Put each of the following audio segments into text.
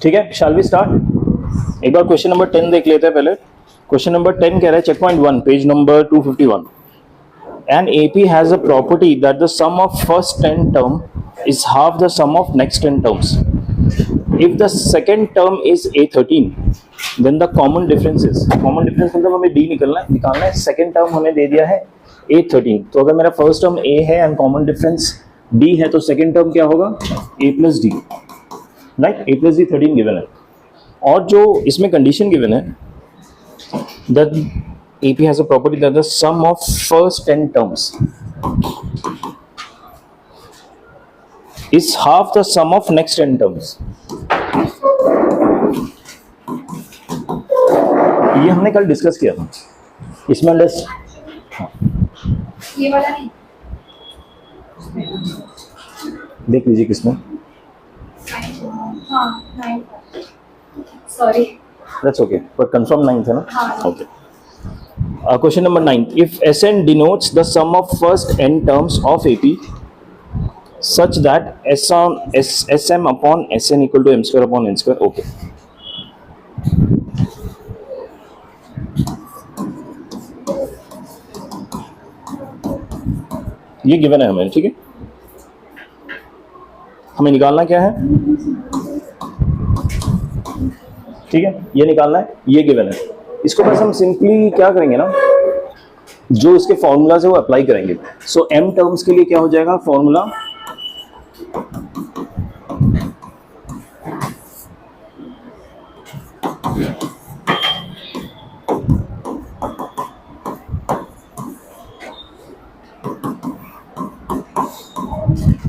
ठीक है, shall we start. एक बार क्वेश्चन नंबर 10 देख लेते हैं पहले। क्वेश्चन नंबर 10 कह रहा है, check point 1, page number 251। An AP has a property that the sum of first 10 term is half the sum of next 10 terms. If the second term is A13, then the common difference is, common difference मतलब हमें D निकालना है। Second term हमें दे दिया है A13, तो अगर मेरा फर्स्ट टर्म A है एंड कॉमन डिफरेंस D है, तो सेकंड टर्म क्या होगा? A plus D, right? A plus D 13 given है, और जो इसमें कंडीशन गिवन है that AP has a property that the sum of first 10 terms is half the sum of next 10 terms. ये हमने कल डिस्कस किया था। इसमें ये वाला नहीं, देख लीजिए किसमें। हाँ 9, सॉरी, दैट्स ओके, पर कंफर्म 9 था ना? हाँ। Okay. Question number 9. If Sn denotes the sum of first n terms of AP such that Sm upon Sn equal to m square upon n square. Okay. ये given है हमें, ठीक है? हमें निकालना क्या है? ठीक है, ये निकालना है, ये गिवन है। इसको बस हम सिंपली क्या करेंगे ना, जो इसके फॉर्मूलाज है वो अप्लाई करेंगे। सो m टर्म्स के लिए क्या हो जाएगा फॉर्मूला?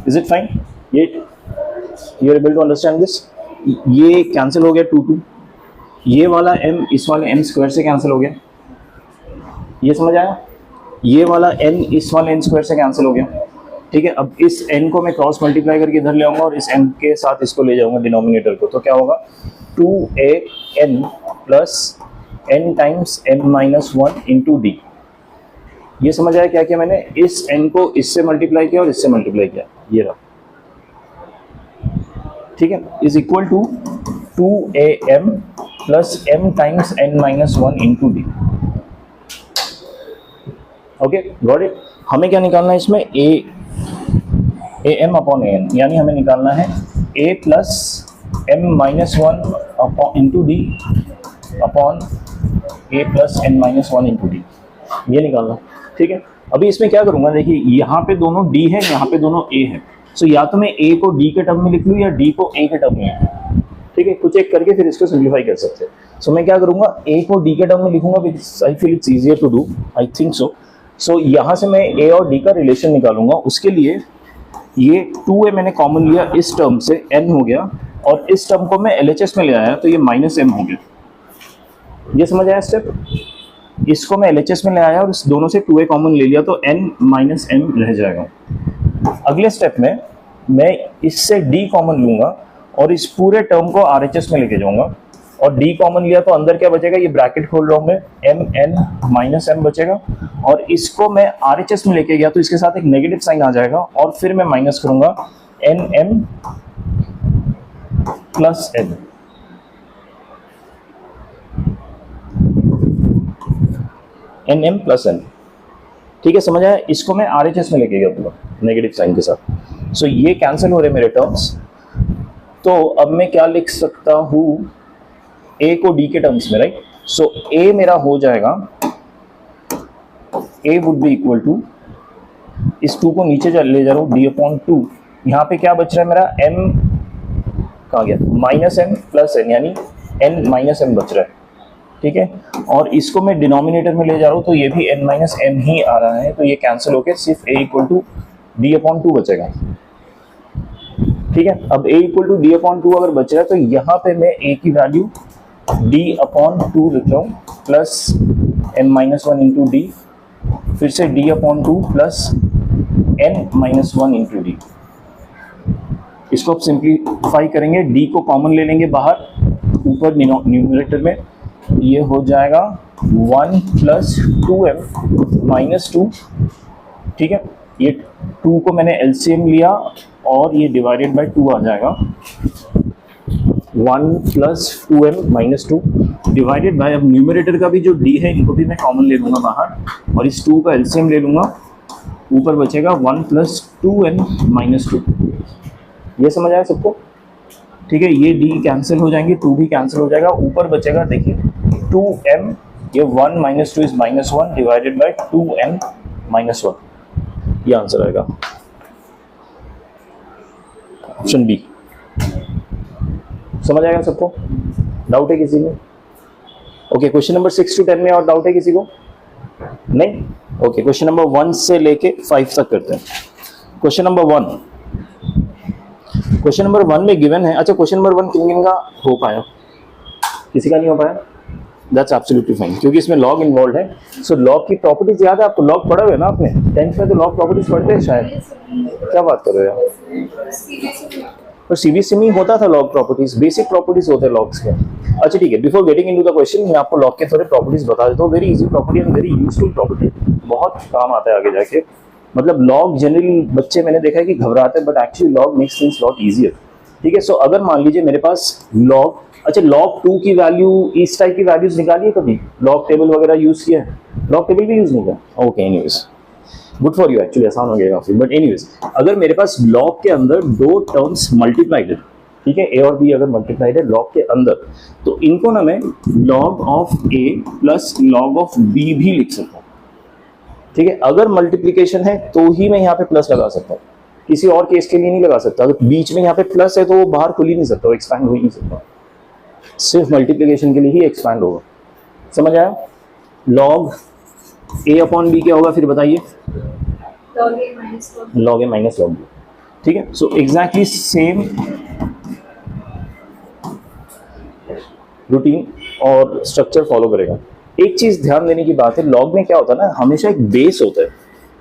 Is it fine? ये you are able to understand this? ये कैंसिल हो गया 2 ये वाला m इस वाले m स्क्वायर से कैंसिल हो गया, ये समझ आया? ये वाला n इस वाले n स्क्वायर से कैंसिल हो गया, ठीक है? अब इस n को मैं क्रॉस मल्टीप्लाई करके इधर ले आऊंगा और इस m के साथ इसको ले जाऊंगा डिनोमिनेटर को, तो क्या होगा? 2an plus n times m minus 1 into D. ये समझ आया क्या किया मैंने? इस n को इससे मल्टीप्लाई किया और इससे मल्टीप्लाई किया, ये रहा, ठीक है? Is equal to 2am plus m times n minus 1 into d. Okay, got it? हमें क्या निकालना है इसमें? am अपॉन an, यानी हमें निकालना है a plus m minus 1 upon into D upon a plus n minus 1 into D, ये निकालना, ठीक है? अभी इसमें क्या करूंगा, देखिए यहाँ पे दोनों d है, यहाँ पे दोनों a है, सो या तो मैं a को d के टर्म में लिख लूँ या d को a के टर्म में, ठीक है? कुछ एक करके फिर इसको सिंप्लीफाई कर सकते हैं। सो मैं क्या करूंगा, a को d के टर्म में लिखूंगा, I feel it's easier to do, I think so. So यहाँ से मैं a और d का रिलेशन निकालूंगा। उसके लिए ये 2a मैंने कॉमन लिया, इस टर्म से n हो गया, और इस टर्म को मैं LHS में ले आया तो ये माइनस m हो गया। ये समझ आया स्टेप? इसको मैं LHS में ले आया और इस दोनों से 2a कॉमन ले लिया, तो n माइनस m रह जाएगा। अगले स्टेप में मैं इससे d कॉमन लूंगा और इस पूरे टर्म को RHS में लेके जाऊंगा, और d कॉमन लिया तो अंदर क्या बचेगा? ये ब्रैकेट खोल रहा हूं मैं, mn माइनस m बचेगा, और इसको मैं RHS में लेके गया तो इसके साथ एक नेगेटिव साइन आ जाएगा, और फिर मैं माइनस करूंगा nm plus n। nm plus n, ठीक है? समझ आया? इसको मैं RHS में लेके गया पूरा नेगेटिव साइन के साथ। सो ये कैंसिल हो रहे मेरे टर्म्स, तो अब मैं क्या लिख सकता हूँ? a को d के टर्म्स में, राइट? सो a मेरा हो जाएगा, a would be equal to, इस 2 को नीचे ले जा रहा हूँ, d अपॉन 2। यहाँ पे क्या बच रहा है मेरा? m कहाँ गया? माइनस m प्लस n, यानी n माइनस m बच रहा है, ठीक है? और इसको मैं डिनोमिनेटर में ले जा रहा हूँ, तो ये भी n माइनस m ही आ रहा है, तो ये कैंसिल होकर सिर्फ a equal to d upon 2 बचेगा, ठीक है? अब a equal to d upon 2 अगर बच रहा है, तो यहाँ पे मैं a की वैल्यू d अपॉन 2 लिख रहा हूँ, plus m minus 1 into D, फिर से d upon 2 plus n minus 1 into D, इसको आप सिंप्लीफाई करेंगे, डी को कॉमन ले लेंगे बाहर ऊपर न्यूमरेटर में, ये हो जाएगा 1 प्लस 2m माइनस 2, ठीक है। ये 2 को मैंने एलसीएम लिया और ये डिवाइडेड बाय 2 आ जाएगा, 1 plus 2m minus 2 divided by, अब न्यूमरेटर का भी जो d है इनको भी मैं कॉमन ले लूँगा बाहर और इस 2 का एलसीएम ले लूँगा, ऊपर बचेगा 1 प्लस 2n माइनस 2। ये समझ आया सबको? ठीक है, ये d कैंसिल हो जाएंगे, 2 भी कैंसिल हो जाएगा, ऊपर बचेगा देखिए 2m, ये 1 minus 2 is minus 1 divided bye 2m minus 1, ये आंसर आएगा ऑप्शन बी। समझ आएगा सबको? डाउट है किसी में? ओके, क्वेश्चन नंबर 6 to 10 में और डाउट है किसी को? नहीं? ओके, क्वेश्चन नंबर 1 से लेके 5 तक करते हैं। क्वेश्चन नंबर 1, क्वेश्चन नंबर 1 में गिवन है, अच्छा क्वेश्चन नंबर 1 किन का हो पाया? किसी का नहीं हो पाया? दैट्स एब्सोल्युटली फाइन, क्योंकि इसमें लॉग इन्वॉल्व है। सो लॉग की प्रॉपर्टीज याद है आपको? लॉग पढ़ा हुआ है ना आपने 10th में, तो लॉग प्रॉपर्टीज पढ़ते हैं शायद। क्या बात कर रहे हो यार? पर सीबीएसई में होता था लॉग प्रॉपर्टीज, बेसिक प्रॉपर्टीज होते हैं लॉग्स के। अच्छा ठीक है, before getting into the question मैं आपको लॉग के थोड़े प्रॉपर्टीज बता देता हूँ। Very easy property and very useful property, बहुत काम आता है आगे जाके। मतलब लॉग जनरली बच्चे मैंने देखा है कि घबराते हैं, but actually log makes things lot easier. ठीक है, सो अगर मान लीजिए मेरे पास लॉग, अच्छा log 2 की वैल्यू, इस टाइप की वैल्यूज निकालिए कभी, लॉग टेबल वगैरह यूज किया है? लॉग टेबल भी यूज नहीं किया? Okay, anyways good for you, actually आसान हो गया काफी। बट एनीवेज अगर मेरे पास लॉग के अंदर दो टर्म्स मल्टीप्लाइड है, ठीक है, ए और बी अगर मल्टीप्लाइड है लॉग के अंदर, तो इनको ना मैं log of a plus log of b भी लिख सकता हूँ। ठीक है, अगर मल्टीप्लीकेशन है तो ही मैं यहाँ पे प्लस लगा सकता हूँ, किसी और केस के लिए नहीं लगा सकता। अगर बीच में यहाँ पे प्लस है तो वो बाहर खुल ही नहीं सकता, वो एक्सपैंड हो ही नहीं सकता, सिर्फ मल्टीप्लिकेशन के लिए ही एक्सपैंड होगा। समझ आया? लॉग ए अपॉन बी क्या होगा फिर बताइए? लॉग ए माइनस लॉग बी। ठीक है, सो एग्जैक्टली सेम रूटीन और स्ट्रक्चर फॉलो करेगा। एक चीज ध्यान देने की बात है, लॉग में क्या होता है ना, हमेशा एक बेस होता है,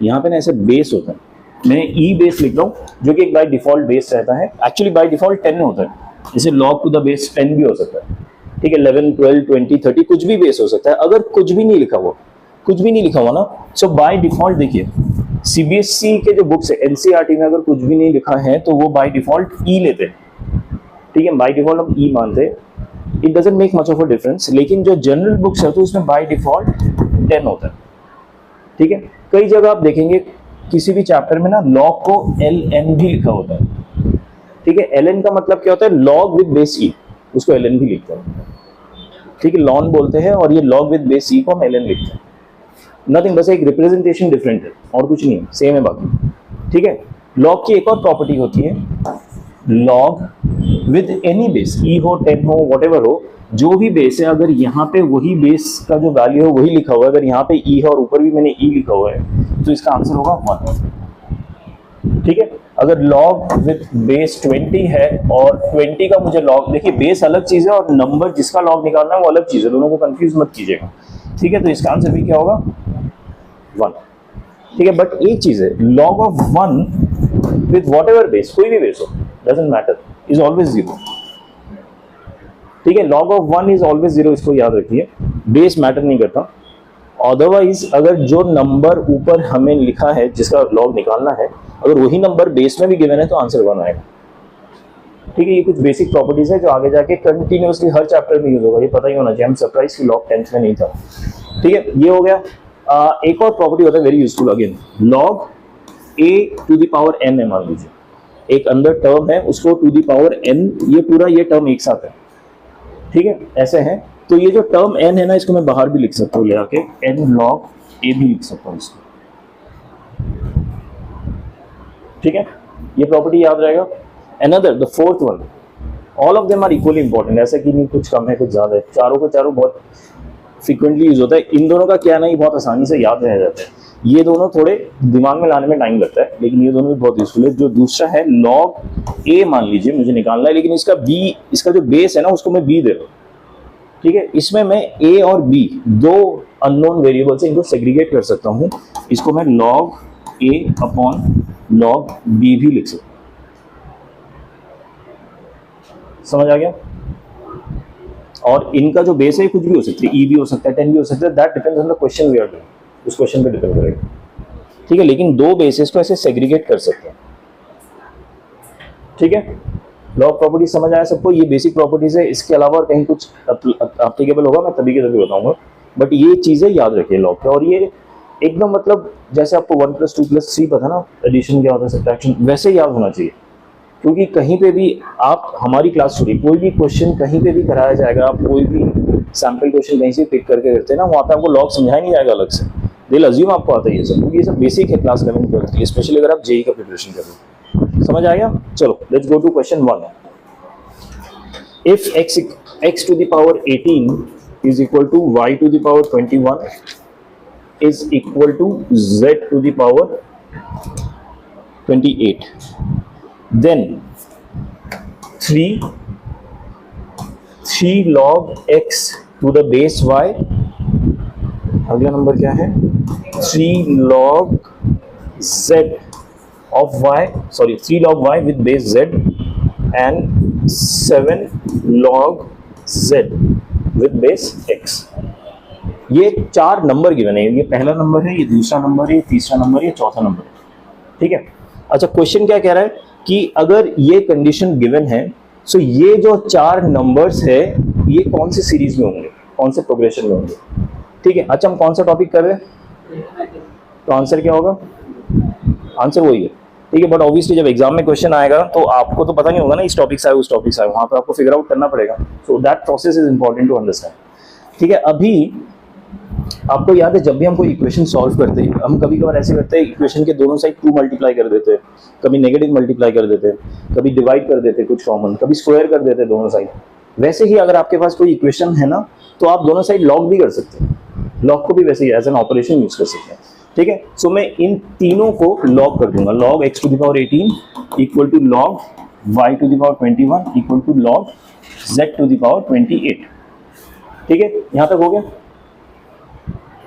यहाँ पे ना ऐसे बेस होता है। मैं ई बेस लिख रहा हूँ जो कि एक बाय डिफॉल्ट बेस रहता है, एक्चुअली बाय डिफॉल्ट 10 होता है, जैसे log टू द बेस 10 भी हो सकता है। ठीक है, 11, 12, 20, 30 कुछ भी बेस हो सकता है। अगर कुछ भी नहीं लिखा हुआ, कुछ भी नहीं लिखा हुआ ना, सो बाय डिफॉल्ट देखिए सीबीएसई के जो बुक्स है, एनसीईआरटी में अगर कुछ भी नहीं लिखा है तो वो बाय डिफॉल्ट ई लेते हैं। ठीक है, बाय डिफॉल्ट हम ई मानते हैं, it doesn't make much of a difference. लेकिन जो जनरल बुक्स है तो उसमें बाय डिफॉल्ट 10 होता है। ठीक है, कई जगह आप देखेंगे किसी भी चैप्टर में ना लॉग को LN भी लिखा होता है। ठीक है, LN का मतलब क्या होता है? लॉग विद बेस ई, उसको LN भी लिखते हैं। ठीक है, लॉन बोलते हैं और ये लॉग विद बेस ई को हम LN लिखते हैं। नथिंग, बस एक रिप्रेजेंटेशन डिफरेंट है और कुछ नहीं है, सेम है बाकी। ठीक है, लॉग की एक और प्रॉपर्टी होती है, लॉग विद एनी बेस, ई हो 10 हो व्हाटएवर हो, जो भी बेस है अगर यहाँ पे वही बेस का जो वैल्यू है वही लिखा हुआ है, अगर यहाँ पे ई है और ऊपर भी मैंने ई लिखा हुआ है तो इसका आंसर होगा 1। ठीक है, अगर लॉग विद बेस 20 है और 20 का मुझे लॉग, देखिए बेस अलग चीज है और नंबर जिसका लॉग निकालना है वो अलग चीज है, दोनों को कंफ्यूज मत कीजिएगा। ठीक है, तो इसका आंसर भी क्या होगा? 1। ठीक है, बट एक चीज है, log of 1 with whatever base, कोई भी बेस हो, डजंट मैटर, इज ऑलवेज 0। ठीक है, लॉग ऑफ 1 इज ऑलवेज 0, इसको याद रखिए, बेस मैटर नहीं करता। अदरवाइज अगर जो नंबर ऊपर हमें लिखा है जिसका लॉग निकालना है, अगर वही नंबर बेस में भी गिवन है तो आंसर 1 आएगा। ठीक है, ये कुछ बेसिक प्रॉपर्टीज है जो आगे जाके कंटिन्यूअसली हर चैप्टर में यूज होगा, ये पता ही होना चाहिए। हम सरप्राइज की लॉग 10th में नहीं था। ठीक है, ये हो गया। एक और प्रॉपर्टी होता है very useful, again log a to the power n है, मान लीजिए एक अंदर टर्म है, उसको टू द पावर n, ये पूरा ये टर्म एक साथ है। ठीक है, ऐसे है, तो ये जो टर्म n है ना, इसको मैं बाहर भी लिख सकता हूँ ले आके, n log a भी लिख सकता हूँ इसको। ठीक है, ये प्रॉपर्टी याद रहेगा। Another the fourth one, all of them are equally important, ऐसा कि नहीं कुछ कम है कुछ ज्यादा है, चारों को चारों बहुत फ्रीक्वेंटली यूज होता है। इन दोनों का क्या नहीं बहुत आसानी से याद रह जाता है, ये दोनों थोड़े दिमाग में लाने में टाइम लगता है, लेकिन ये दोनों भी बहुत यूजफुल है। जो दूसरा है log a, मान लीजिए मुझे निकालना है, लेकिन इसका b, इसका जो बेस है ना उसको मैं b दे रहा हूँ। ठीक है, इसमें मैं a और b दो अननोन वेरिएबल्स है, इनको सेग्रीगेट कर सकता हूँ, इसको मैं log a upon log b भी लिख सकता हूँ। समझ आ गया? और इनका जो बेस है कुछ भी हो सकती है, ई भी हो सकता है, 10 भी हो सकता है, that depends on the question we are doing, उस क्वेश्चन पे डिपेंड करेगा, ठीक है। लेकिन दो बेसिस को ऐसे सेग्रीगेट कर सकते हैं, ठीक है। लॉ ऑफ प्रॉपर्टी समझ आया सबको? ये बेसिक प्रॉपर्टीज है, इसके अलावा और कहीं कुछ एप्लीकेबल होगा मैं तभी के तभी बताऊंगा, बट ये चीजें याद रखिए लॉ के। और ये एकदम मतलब जैसे आपको 1 + 2 + 3 पता ना एडिशन क्या होता है, सब्ट्रैक्शन, वैसे याद होना चाहिए। क्योंकि कहीं पे भी आप हमारी क्लास छोड़िए, कोई भी क्वेश्चन कहीं पे भी कराया जाएगा, आप कोई भी सैम्पल क्वेश्चन कहीं से पिक करके करते हैं ना, वहाँ पे आपको लॉग समझाया नहीं जाएगा अलग से, दिल अज्यूम आपको आता है ये सब, क्योंकि ये सब बेसिक है क्लास 11 12 की, स्पेशली अगर आप जेई का प्रिपरेशन कर रहे हो। समझ आ गया? चलो let's go to question 1। If x to the power 18 is equal to y to the power 21 is equal to z to the power 28, then 3 log x to the base y, अगला number क्या है, 3 log z of y, sorry 3 log y with base z and 7 log z with base x। ये 4 number given है, ये पहला number है, ये दूसरा नंबर है, ये तीसरा नंबर है, ये चौथा नंबर है, ठीक है। अच्छा क्वेश्चन क्या कह रहा है कि अगर ये कंडीशन गिवन है, सो ये जो 4 नंबर्स है ये कौन सी सीरीज में होंगे, कौन से प्रोग्रेशन में होंगे, ठीक है। अच्छा हम कौन सा टॉपिक कर रहे हैं, तो आंसर क्या होगा, आंसर वही है, ठीक है। बट ऑब्वियसली जब एग्जाम में क्वेश्चन आएगा तो आपको तो पता नहीं होगा ना इस टॉपिक से आए उस टॉपिक से आए, वहां पर आपको फिगर आउट करना पड़ेगा, so that process is important to understand, ठीक है। अभी आपको याद है जब भी हम कोई इक्वेशन सॉल्व करते हैं, हम कभी कभार ऐसे करते हैं इक्वेशन के दोनों साइड 2 मल्टीप्लाई कर देते हैं, कभी नेगेटिव मल्टीप्लाई कर देते हैं, कभी डिवाइड कर देते हैं कुछ कॉमन, कभी स्क्वायर कर देते हैं दोनों साइड। वैसे ही अगर आपके पास कोई इक्वेशन है ना, तो आप दोनों साइड लॉग भी कर सकते हैं, लॉग को भी वैसे ही एज एन ऑपरेशन यूज कर सकते हैं, ठीक है। सो मैं इन तीनों को लॉग कर दूंगा, log x to the power 18 equal to log y to the power 21 equal to log z to the power 28, ठीक है। यहां तक हो गया,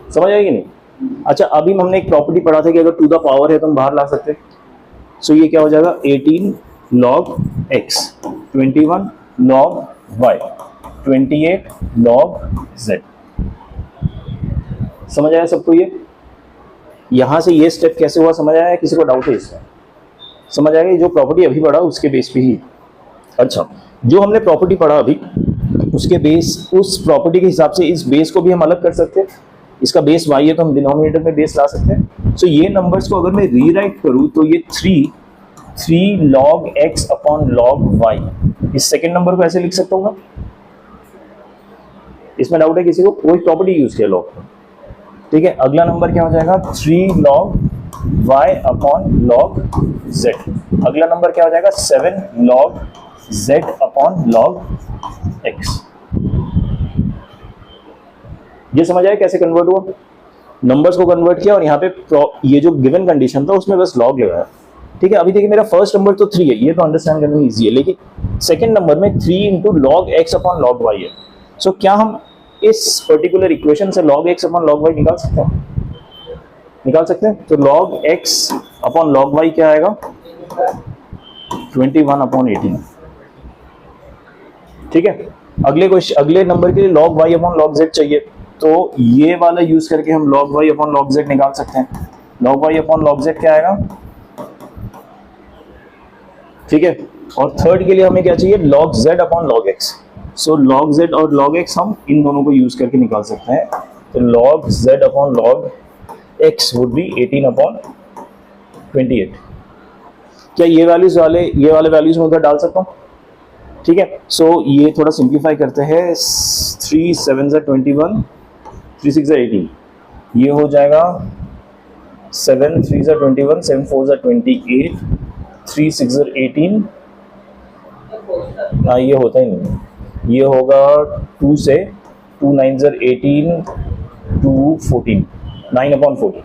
समझ आएगी नहीं? अच्छा अभी हमने एक प्रॉपर्टी पढ़ा था कि अगर टू द पावर है तो हम बाहर ला सकते हैं, सो ये क्या हो जाएगा 18 log x, 21 log y, 28 log z। समझ आया सबको? ये यहां से ये स्टेप कैसे हुआ समझ आया? किसी को डाउट है इसमें? समझ आएगा? जो प्रॉपर्टी अभी पढ़ा उसके बेस पे ही। अच्छा जो हमने प्रॉपर्टी पढ़ा अभी उसके बेस, उस प्रॉपर्टी के हिसाब से इस बेस को भी हम अलग कर सकते हैं। इसका बेस y है तो हम डिनोमिनेटर में बेस ला सकते हैं। सो ये नंबर्स को अगर मैं रीराइट करूं तो ये 3 log x अपॉन log y, इस सेकेंड नंबर को ऐसे लिख सकता हूँ मैं? इसमें डाउट है किसी को? कोई प्रॉपर्टी यूज किया लॉग, ठीक है। अगला नंबर क्या हो जाएगा 3 log y upon log z। अगला नंबर क्या हो जाएगा 7 log z upon log x। ये समझ आया कैसे कन्वर्ट हुआ? नंबर्स को कन्वर्ट किया और यहाँ पे ये जो गिवन कंडीशन था उसमें बस लॉग लगाया, ठीक है। अभी देखिए मेरा फर्स्ट नंबर तो 3 है, ये तो अंडरस्टैंड करना इजी है, लेकिन सेकंड नंबर में 3 into log x upon log y है। सो क्या हम इस पर्टिकुलर इक्वेशन से log x अपॉन log y निकाल सकते हैं? निकाल सकते हैं। तो log x अपॉन log y क्या आएगा 21 अपॉन 18, ठीक है। अगले नंबर के लिए log y upon log z चाहिए, तो ये वाला यूज करके हम log y upon log z निकाल सकते हैं। log y upon log z क्या आएगा, ठीक है। और थर्ड के लिए हमें क्या चाहिए log z upon log x। सो log z और log x हम इन दोनों को यूज करके निकाल सकते हैं। तो log z upon log x would be 18 upon 28। क्या ये वाले वैल्यूज में उधर डाल सकता हूँ, ठीक है। सो ये थोड़ा सिंप्लीफाई करते हैं, 3 7 21, 3 6 18, ये हो जाएगा 7 3 21, 7 4 28, 3 6 18, हाँ ये होता ही नहीं, ये होगा 2 से 2 9 18, 2 14, 9 अपॉन 14,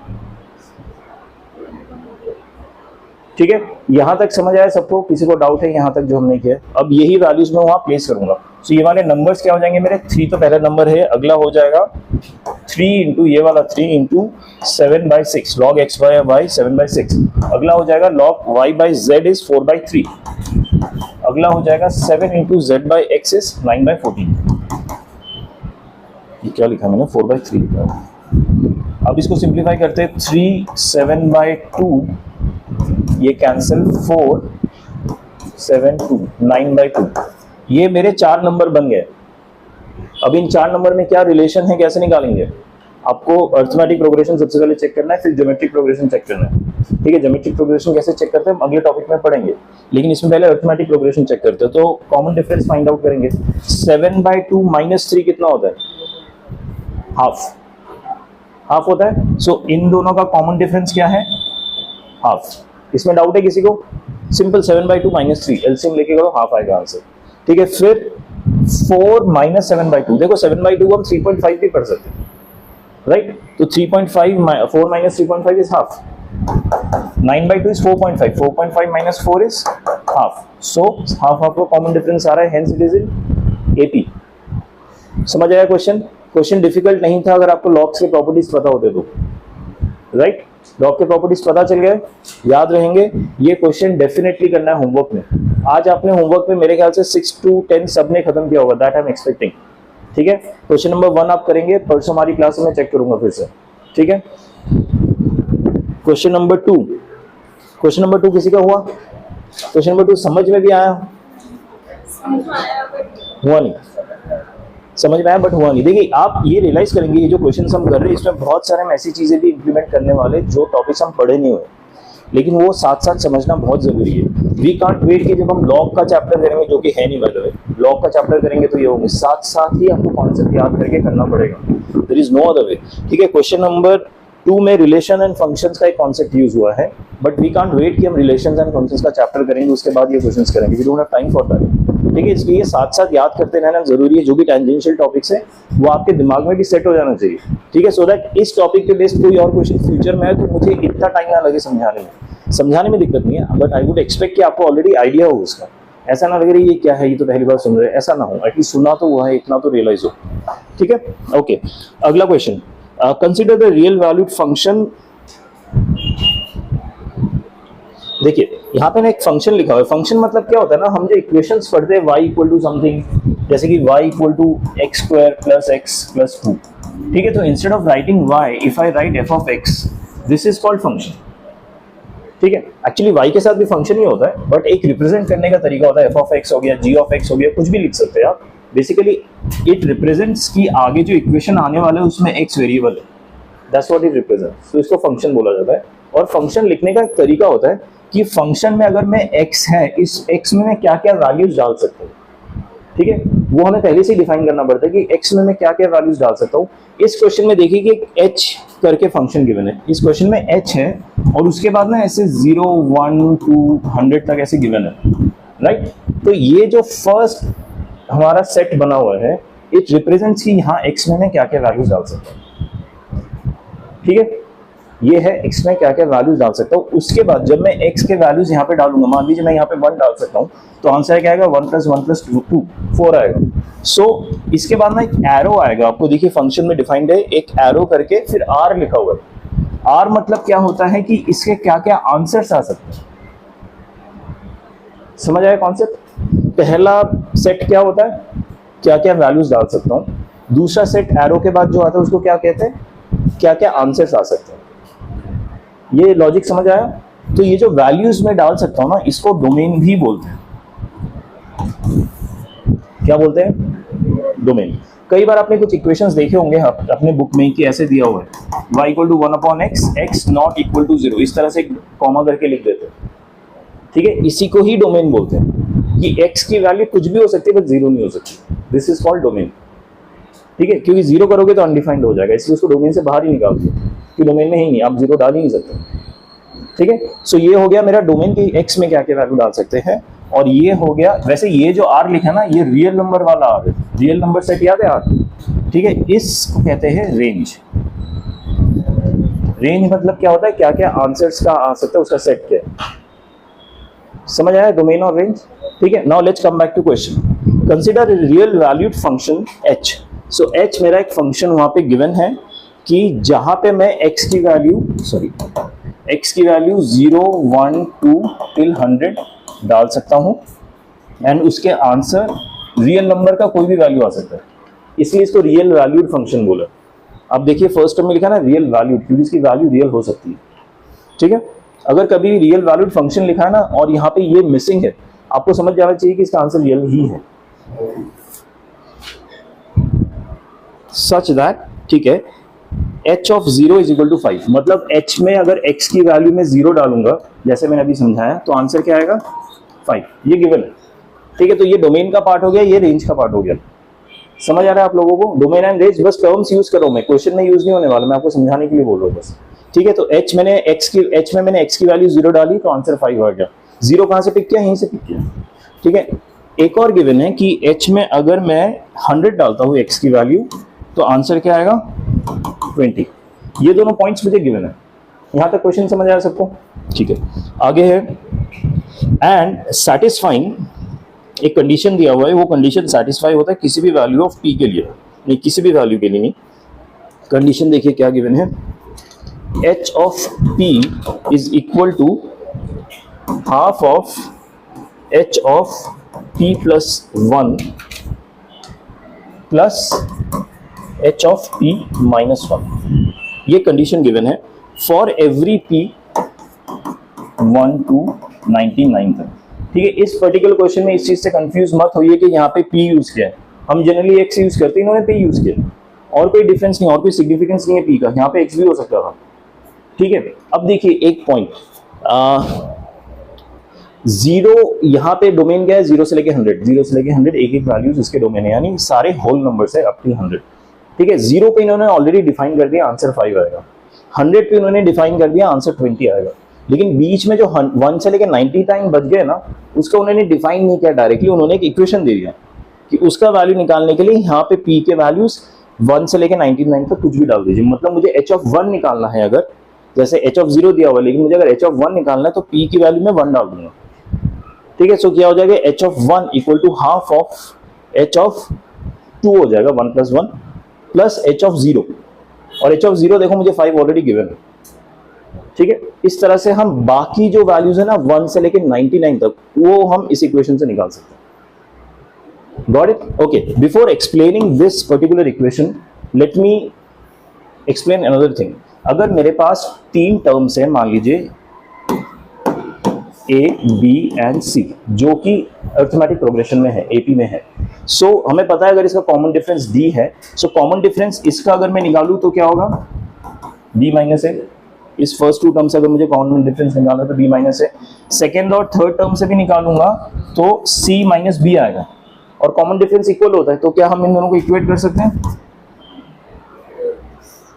ठीक है। यहां तक समझ आया सबको? किसी को डाउट है यहाँ तक जो हमने किया? अब यही वैल्यूज मैं वहां प्लेस करूंगा। सो ये वाले नंबर्स क्या हो जाएंगे मेरे 3 तो पहला नंबर है, अगला हो जाएगा 3 इंटू ये वाला 3 इंटू 7/6 log x/y 7/6, अगला हो जाएगा log y/z इज 4/3, अगला हो जाएगा 7 into Z by x is 9/14। ये क्या लिखा मैंने, 4/3 लिखा है। अब इसको सिंप्लीफाई करते हैं, 3 7/2, ये कैंसिल, 4 7 2 9/2। ये मेरे 4 नंबर बन गए। अब इन 4 नंबर में क्या रिलेशन है, कैसे निकालेंगे? आपको अर्थमेटिक प्रोग्रेशन सबसे पहले चेक करना है, फिर ज्योमेट्रिक प्रोग्रेशन चेक करना है। ठीक है, ज्योमेट्रिक प्रोग्रेशन कैसे चेक करते हैं हम अगले टॉपिक में पढ़ेंगे, लेकिन इसमें पहले अर्थमेटिक प्रोग्रेशन चेक करते हैं। तो कॉमन डिफरेंस फाइंड आउट करेंगे। 7/2 -3 कितना होता है? हाफ। हाफ होता है। सो इन दोनों का कॉमन डिफरेंस क्या है? हाफ। इसमें डाउट है किसी को? सिंपल, 7/2 -3 एलसीएम लेके करो, हाफ आएगा आंसर। ठीक है, फिर 4 - 7/2, देखो 7/2 हम 3.5 भी पढ़ सकते हैं, राइट? तो 3.5 4 - 3.5 is half. 9/2 is 4.5, 4.5 - 4 is half. So half का कॉमन डिफरेंस आ रहा है, hence it is in AP. समझ आया क्वेश्चन? क्वेश्चन डिफिकल्ट नहीं था अगर आपको लॉग्स के प्रॉपर्टीज पता होते तो, राइट? लॉग के प्रॉपर्टीज पता चल गए, याद रहेंगे। ये क्वेश्चन डेफिनेटली करना है होमवर्क में। आज आपने होमवर्क में मेरे ख्याल से 6 to 10 सबने खत्म किया होगा, दैट आई एम एक्सपेक्टिंग। ठीक है, क्वेश्चन नंबर 1 आप करेंगे, परसों हमारी क्लास में चेक करूंगा फिर से। ठीक है, क्वेश्चन नंबर 2, क्वेश्चन नंबर 2 किसी का हुआ? क्वेश्चन नंबर 2 समझ में भी आया? हुआ नहीं, समझ में आया बट हुआ नहीं। देखिए, आप ये रियलाइज करेंगे, ये जो क्वेश्चन हम कर रहे हैं इसमें बहुत सारे हम ऐसी चीजें भी इंप्लीमेंट करने वाले जो टॉपिक्स हम पढ़े नहीं हुए, लेकिन वो साथ साथ समझना बहुत जरूरी है। वी कांट वेट कि जब हम लॉग का चैप्टर करेंगे, जो कि है नहीं बाय द वे, लॉग का चैप्टर करेंगे तो ये होंगे, साथ साथ ही आपको कॉन्सेप्ट याद करके करना पड़ेगा। There is no other way. ठीक है, क्वेश्चन नंबर 2 में रिलेशन एंड फंक्शंस का एक कॉन्सेप्ट यूज हुआ है, बट वी कांट वेट कि हम रिलेशंस एंड फंक्शंस का चैप्टर करेंगे उसके बाद ये क्वेश्चंस करेंगे। We don't have time for that. ठीक है, इसलिए साथ साथ याद करते रहना जरूरी है। जो भी टेंजेंशियल टॉपिक्स है वो आपके दिमाग में भी सेट हो जाना चाहिए। ठीक है, सो दैट इस टॉपिक के बेस्ड कोई और क्वेश्चन फ्यूचर में है तो मुझे इतना टाइम ना लगे समझाने में। समझाने में दिक्कत नहीं है, बट आई वुड एक्सपेक्ट कि आपको ऑलरेडी आइडिया हो उसका। ऐसा ना लगे ये क्या है, ये तो पहली बार सुन रहे हैं, ऐसा ना हो। एटलीस्ट सुना तो हुआ है, इतना तो रियलाइज हो। ठीक है, ओके। अगला question, consider the real valued function. देखिए, यहाँ पे ना एक फंक्शन लिखा हुआ है। फंक्शन मतलब क्या होता है ना, हम जो इक्वेशंस पढ़ते हैं y इक्वल टू समथिंग, जैसे कि y equal to x square plus x plus 2। ठीक है, तो instead of writing y, if I write f of x, this is called function. ठीक है, एक्चुअली y के साथ भी फंक्शन ही होता है, बट एक रिप्रेजेंट करने का तरीका होता है। f ऑफ x हो गया, g ऑफ x हो गया, कुछ भी लिख सकते हैं आप। बेसिकली इट रिप्रेजेंट्स कि आगे जो इक्वेशन आने वाला है उसमें x वेरिएबल है, दैट्स व्हाट इट रिप्रेजेंट्स। तो इसको फंक्शन बोला जाता है। और फंक्शन लिखने का एक तरीका होता है कि फंक्शन में अगर मैं x है, इस x में मैं क्या क्या वैल्यूज डाल सकता हूँ। ठीक है, वो हमें पहले से डिफाइन करना पड़ता है कि x में मैं क्या क्या वैल्यूज डाल सकता हूँ। इस क्वेश्चन में देखिए कि h करके फंक्शन गिवन है। इस क्वेश्चन में h है और उसके बाद ना ऐसे 0 1 2 100 तक ऐसे गिवन है, राइट? तो ये जो फर्स्ट हमारा सेट बना हुआ है, इट रिप्रेजेंट्स कि यहाँ x में मैं क्या क्या वैल्यूज डाल सकता हूँ। ठीक है, ये है x में क्या क्या वैल्यूज डाल सकता हूँ। उसके बाद जब मैं x के वैल्यूज यहाँ पे डालूंगा, मान लीजिए मैं यहाँ पे 1 डाल सकता हूँ, तो आंसर क्या आएगा? 1 + 1 + 2 4 आएगा। सो इसके बाद ना एक एरो आएगा, आपको देखिए फंक्शन में डिफाइंड है एक एरो करके, फिर r लिखा हुआ है। r मतलब क्या होता है कि इसके क्या क्या आंसर्स आ सकते हैं। समझ आया कॉन्सेप्ट? पहला सेट क्या होता है, क्या क्या वैल्यूज डाल सकता हूँ। दूसरा सेट एरो के बाद जो आता है उसको क्या कहते हैं, क्या क्या आंसर्स आ सकते हैं। ये लॉजिक समझ आया? तो ये जो वैल्यूज में डाल सकता हूं ना, इसको डोमेन भी बोलते हैं। क्या बोलते हैं? डोमेन। कई बार आपने कुछ इक्वेशंस देखे होंगे अपने बुक में कि ऐसे दिया हुआ है y = 1/x, x not equal to 0, इस तरह से कॉमा करके लिख देते हैं। ठीक है, इसी को ही डोमेन बोलते हैं कि x की वैल्यू कुछ भी हो सकती है बट 0 नहीं हो सकती। This is called domain. ठीक है, क्योंकि 0 करोगे तो अनडिफाइंड हो जाएगा, इसलिए उसको डोमेन से बाहर ही निकाल दो कि डोमेन में ही नहीं, आप 0 डाल ही नहीं सकते। ठीक है, सो ये हो गया मेरा डोमेन की x में क्या क्या वैल्यू डाल सकते हैं। और ये हो गया, वैसे ये जो r लिखा ना, ये रियल नंबर वाला r है। रियल नंबर सेट याद है r? ठीक है, इसको कहते हैं रेंज। रेंज मतलब क्या होता है, क्या क्या आंसर्स का आ सकता है उसका सेट क्या है। समझ आया डोमेन और रेंज? ठीक है, now let's come back to question. Consider real valued function h। So h मेरा एक फंक्शन वहां पे गिवन है कि जहां पे मैं x की वैल्यू 0 1 2 till 100 डाल सकता हूं। एंड उसके आंसर रियल नंबर का कोई भी वैल्यू आ सकता है, इसलिए इसको रियल वैल्यूड फंक्शन बोला। अब देखिए फर्स्ट टर्म में लिखा ना रियल वैल्यूड, क्योंकि इसकी वैल्यू रियल हो सकती है, ठीक है। अगर कभी रियल वैल्यूड फंक्शन लिखा है ना और यहाँ पे ये मिसिंग है, आपको समझ जाना चाहिए कि इसका आंसर रियल ही है, सच दैट, ठीक है, h of 0 is equal to 5, मतलब h में अगर x की वैल्यू में 0 डालूंगा जैसे मैंने अभी समझाया तो आंसर क्या आएगा 5, ये गिवन है, ठीक है। तो ये डोमेन का पार्ट हो गया, ये रेंज का पार्ट हो गया। समझ आ रहा है आप लोगों को? डोमेन एंड रेंज बस टर्म्स यूज कर रहा हूं मैं, क्वेश्चन में यूज नहीं होने वाला, मैं आपको समझाने के लिए बोल रहा हूँ बस, ठीक है। तो h में मैंने x की वैल्यू 0 डाली तो आंसर 5 आ गया। 0 कहां से पिक किया? यहीं से पिक किया, ठीक है। एक और गिवन है कि h में अगर मैं 100 डालता हूँ x की वैल्यू तो आंसर क्या आएगा 20। ये दोनों पॉइंट्स मुझे गिवन है। यहां तक क्वेश्चन समझ आया सबको? ठीक है, आगे है एंड सैटिस्फाइंग, एक कंडीशन दिया हुआ है, वो कंडीशन सेटिस्फाई होता है किसी भी वैल्यू ऑफ p के लिए, नहीं किसी भी वैल्यू के लिए नहीं। कंडीशन देखिए क्या गिवन है, h of p is equal to half of h of p plus 1 plus h of p minus 1, ये कंडीशन गिवन है फॉर एवरी p 1 to 99 तक, ठीक है। इस पर्टिकुलर क्वेश्चन में इस चीज से कंफ्यूज मत होइए कि यहाँ पे p यूज किया है, हम जनरली x यूज करते हैं, इन्होंने p यूज किया, और कोई डिफरेंस नहीं, और कोई सिग्निफिकेंस नहीं है p का, यहाँ पे x भी हो सकता था, ठीक है। अब देखिए एक पॉइंट, 0 यहाँ पे डोमेन क्या है, 0 से लेके 100, 0 से लेके 100 एक एक वैल्यूज इसके डोमेन है, यानी सारे होल नंबर्स है अप टू 100, ठीक है। 0 पे इन्होंने ऑलरेडी डिफाइन कर दिया, आंसर 5 आएगा। 100 पे इन्होंने डिफाइन कर दिया, आंसर 20 आएगा। लेकिन बीच में जो 1 से लेके 90 टाइम बच गए ना, उसका उन्होंने डिफाइन नहीं किया डायरेक्टली, उन्होंने एक इक्वेशन दे दिया कि उसका वैल्यू निकालने के लिए यहाँ पे p के वैल्यूज 1 से लेके 99 तक कुछ भी डाल दीजिए। मतलब मुझे h ऑफ 1 निकालना है, अगर जैसे h ऑफ 0 दिया हुआ, लेकिन मुझे अगर h ऑफ 1 निकालना है तो p की वैल्यू में 1 डाल दूंगा, ठीक है। सो क्या हो जाएगा, h of 1 equal to half of h of 2 हो जाएगा, 1 प्लस 1 प्लस h ऑफ 0, और h ऑफ 0 देखो मुझे 5 ऑलरेडी गिवन है, ठीक है। इस तरह से हम बाकी जो वैल्यूज है ना 1 से लेके 99 तक, वो हम इस इक्वेशन से निकाल सकते हैं। Got it? Okay, before explaining this particular equation let me explain another thing. अगर मेरे पास 3 टर्म्स है, मान लीजिए A, B एंड C, जो कि अरिथमेटिक प्रोग्रेशन में है, AP में है, सो हमें पता है अगर इसका कॉमन डिफरेंस D है, सो कॉमन डिफरेंस इसका अगर मैं निकालूं तो क्या होगा, B माइनस है। इस फर्स्ट 2 टर्म से अगर मुझे कॉमन डिफरेंस निकालना तो B माइनस है, सेकेंड और थर्ड टर्म से भी निकालूंगा तो C माइनस B आएगा, और कॉमन डिफरेंस इक्वल होता है, तो क्या हम इन दोनों को इक्वेट कर सकते हैं?